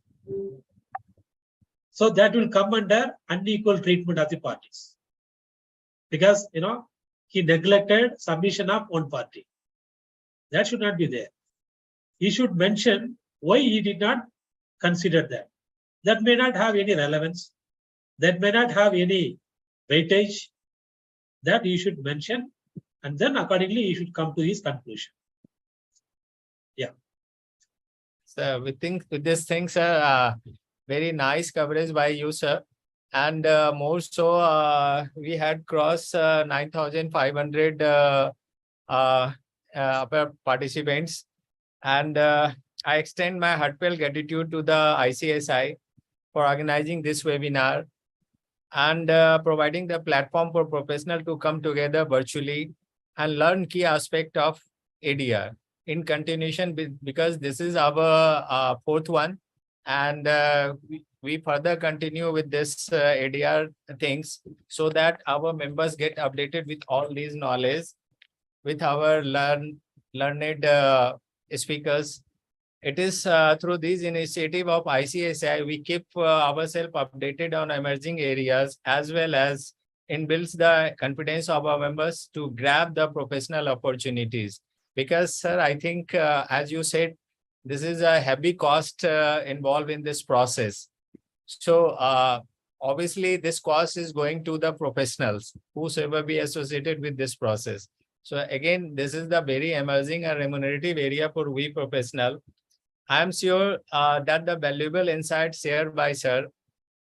So that will come under unequal treatment of the parties, because he neglected submission of one party. That should not be there. He should mention why he did not consider that. That may not have any relevance. That may not have any weightage. That he should mention, and then accordingly he should come to his conclusion. Yeah. So we think with this thing, sir, very nice coverage by you, sir. And more so, we had crossed 9,500 participants. And I extend my heartfelt gratitude to the ICSI for organizing this webinar and providing the platform for professionals to come together virtually and learn key aspect of ADR in continuation, because this is our 4th one, and we further continue with this ADR things so that our members get updated with all these knowledge with our learned speakers It is through this initiative of ICSI, we keep ourselves updated on emerging areas as well as inbuilds the confidence of our members to grab the professional opportunities. Because, sir, I think, as you said, this is a heavy cost involved in this process. So, obviously, this cost is going to the professionals whosoever be associated with this process. So, again, this is the very emerging and remunerative area for we professional. I am sure that the valuable insights shared by Sir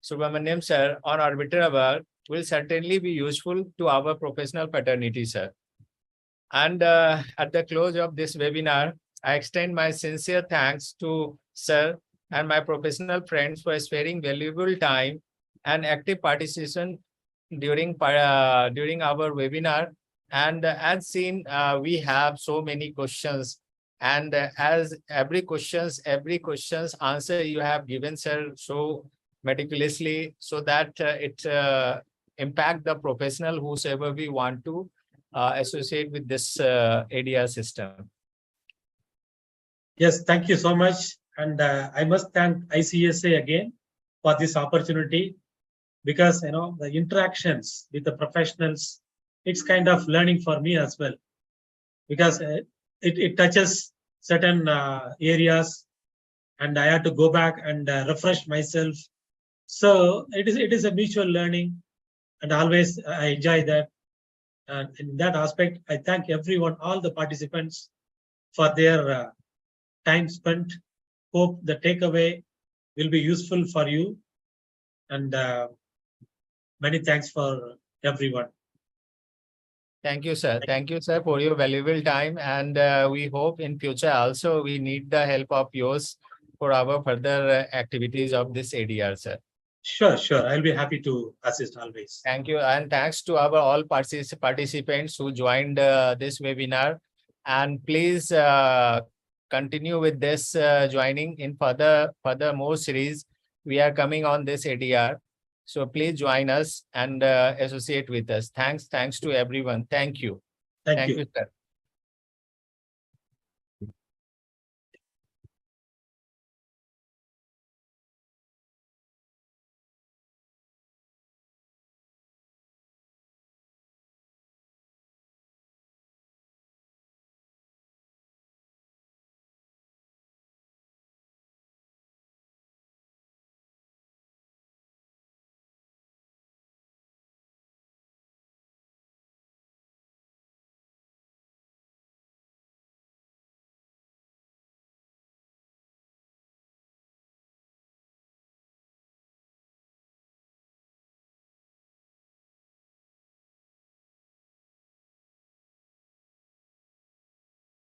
Subramaniam Sir on Arbitral will certainly be useful to our professional fraternity, sir. And at the close of this webinar, I extend my sincere thanks to Sir and my professional friends for sparing valuable time and active participation during our webinar. And as seen, we have so many questions. And as every question's answer you have given, sir, so meticulously, so that it impact the professional whosoever we want to associate with this ADR system. Yes, thank you so much. And I must thank ICSA again for this opportunity, because the interactions with the professionals, it's kind of learning for me as well, because it touches certain areas, and I had to go back and refresh myself. So it is a mutual learning, and always I enjoy that. And in that aspect, I thank everyone, all the participants, for their time spent. Hope the takeaway will be useful for you. And many thanks for everyone. Thank you, sir. Thank you, sir, for your valuable time. And we hope in future also we need the help of yours for our further activities of this ADR, sir. Sure. I'll be happy to assist always. Thank you. And thanks to our all participants who joined this webinar. And please continue with this joining in further more series. We are coming on this ADR. So please join us and associate with us. Thanks to everyone. Thank you. Thank you. Sir.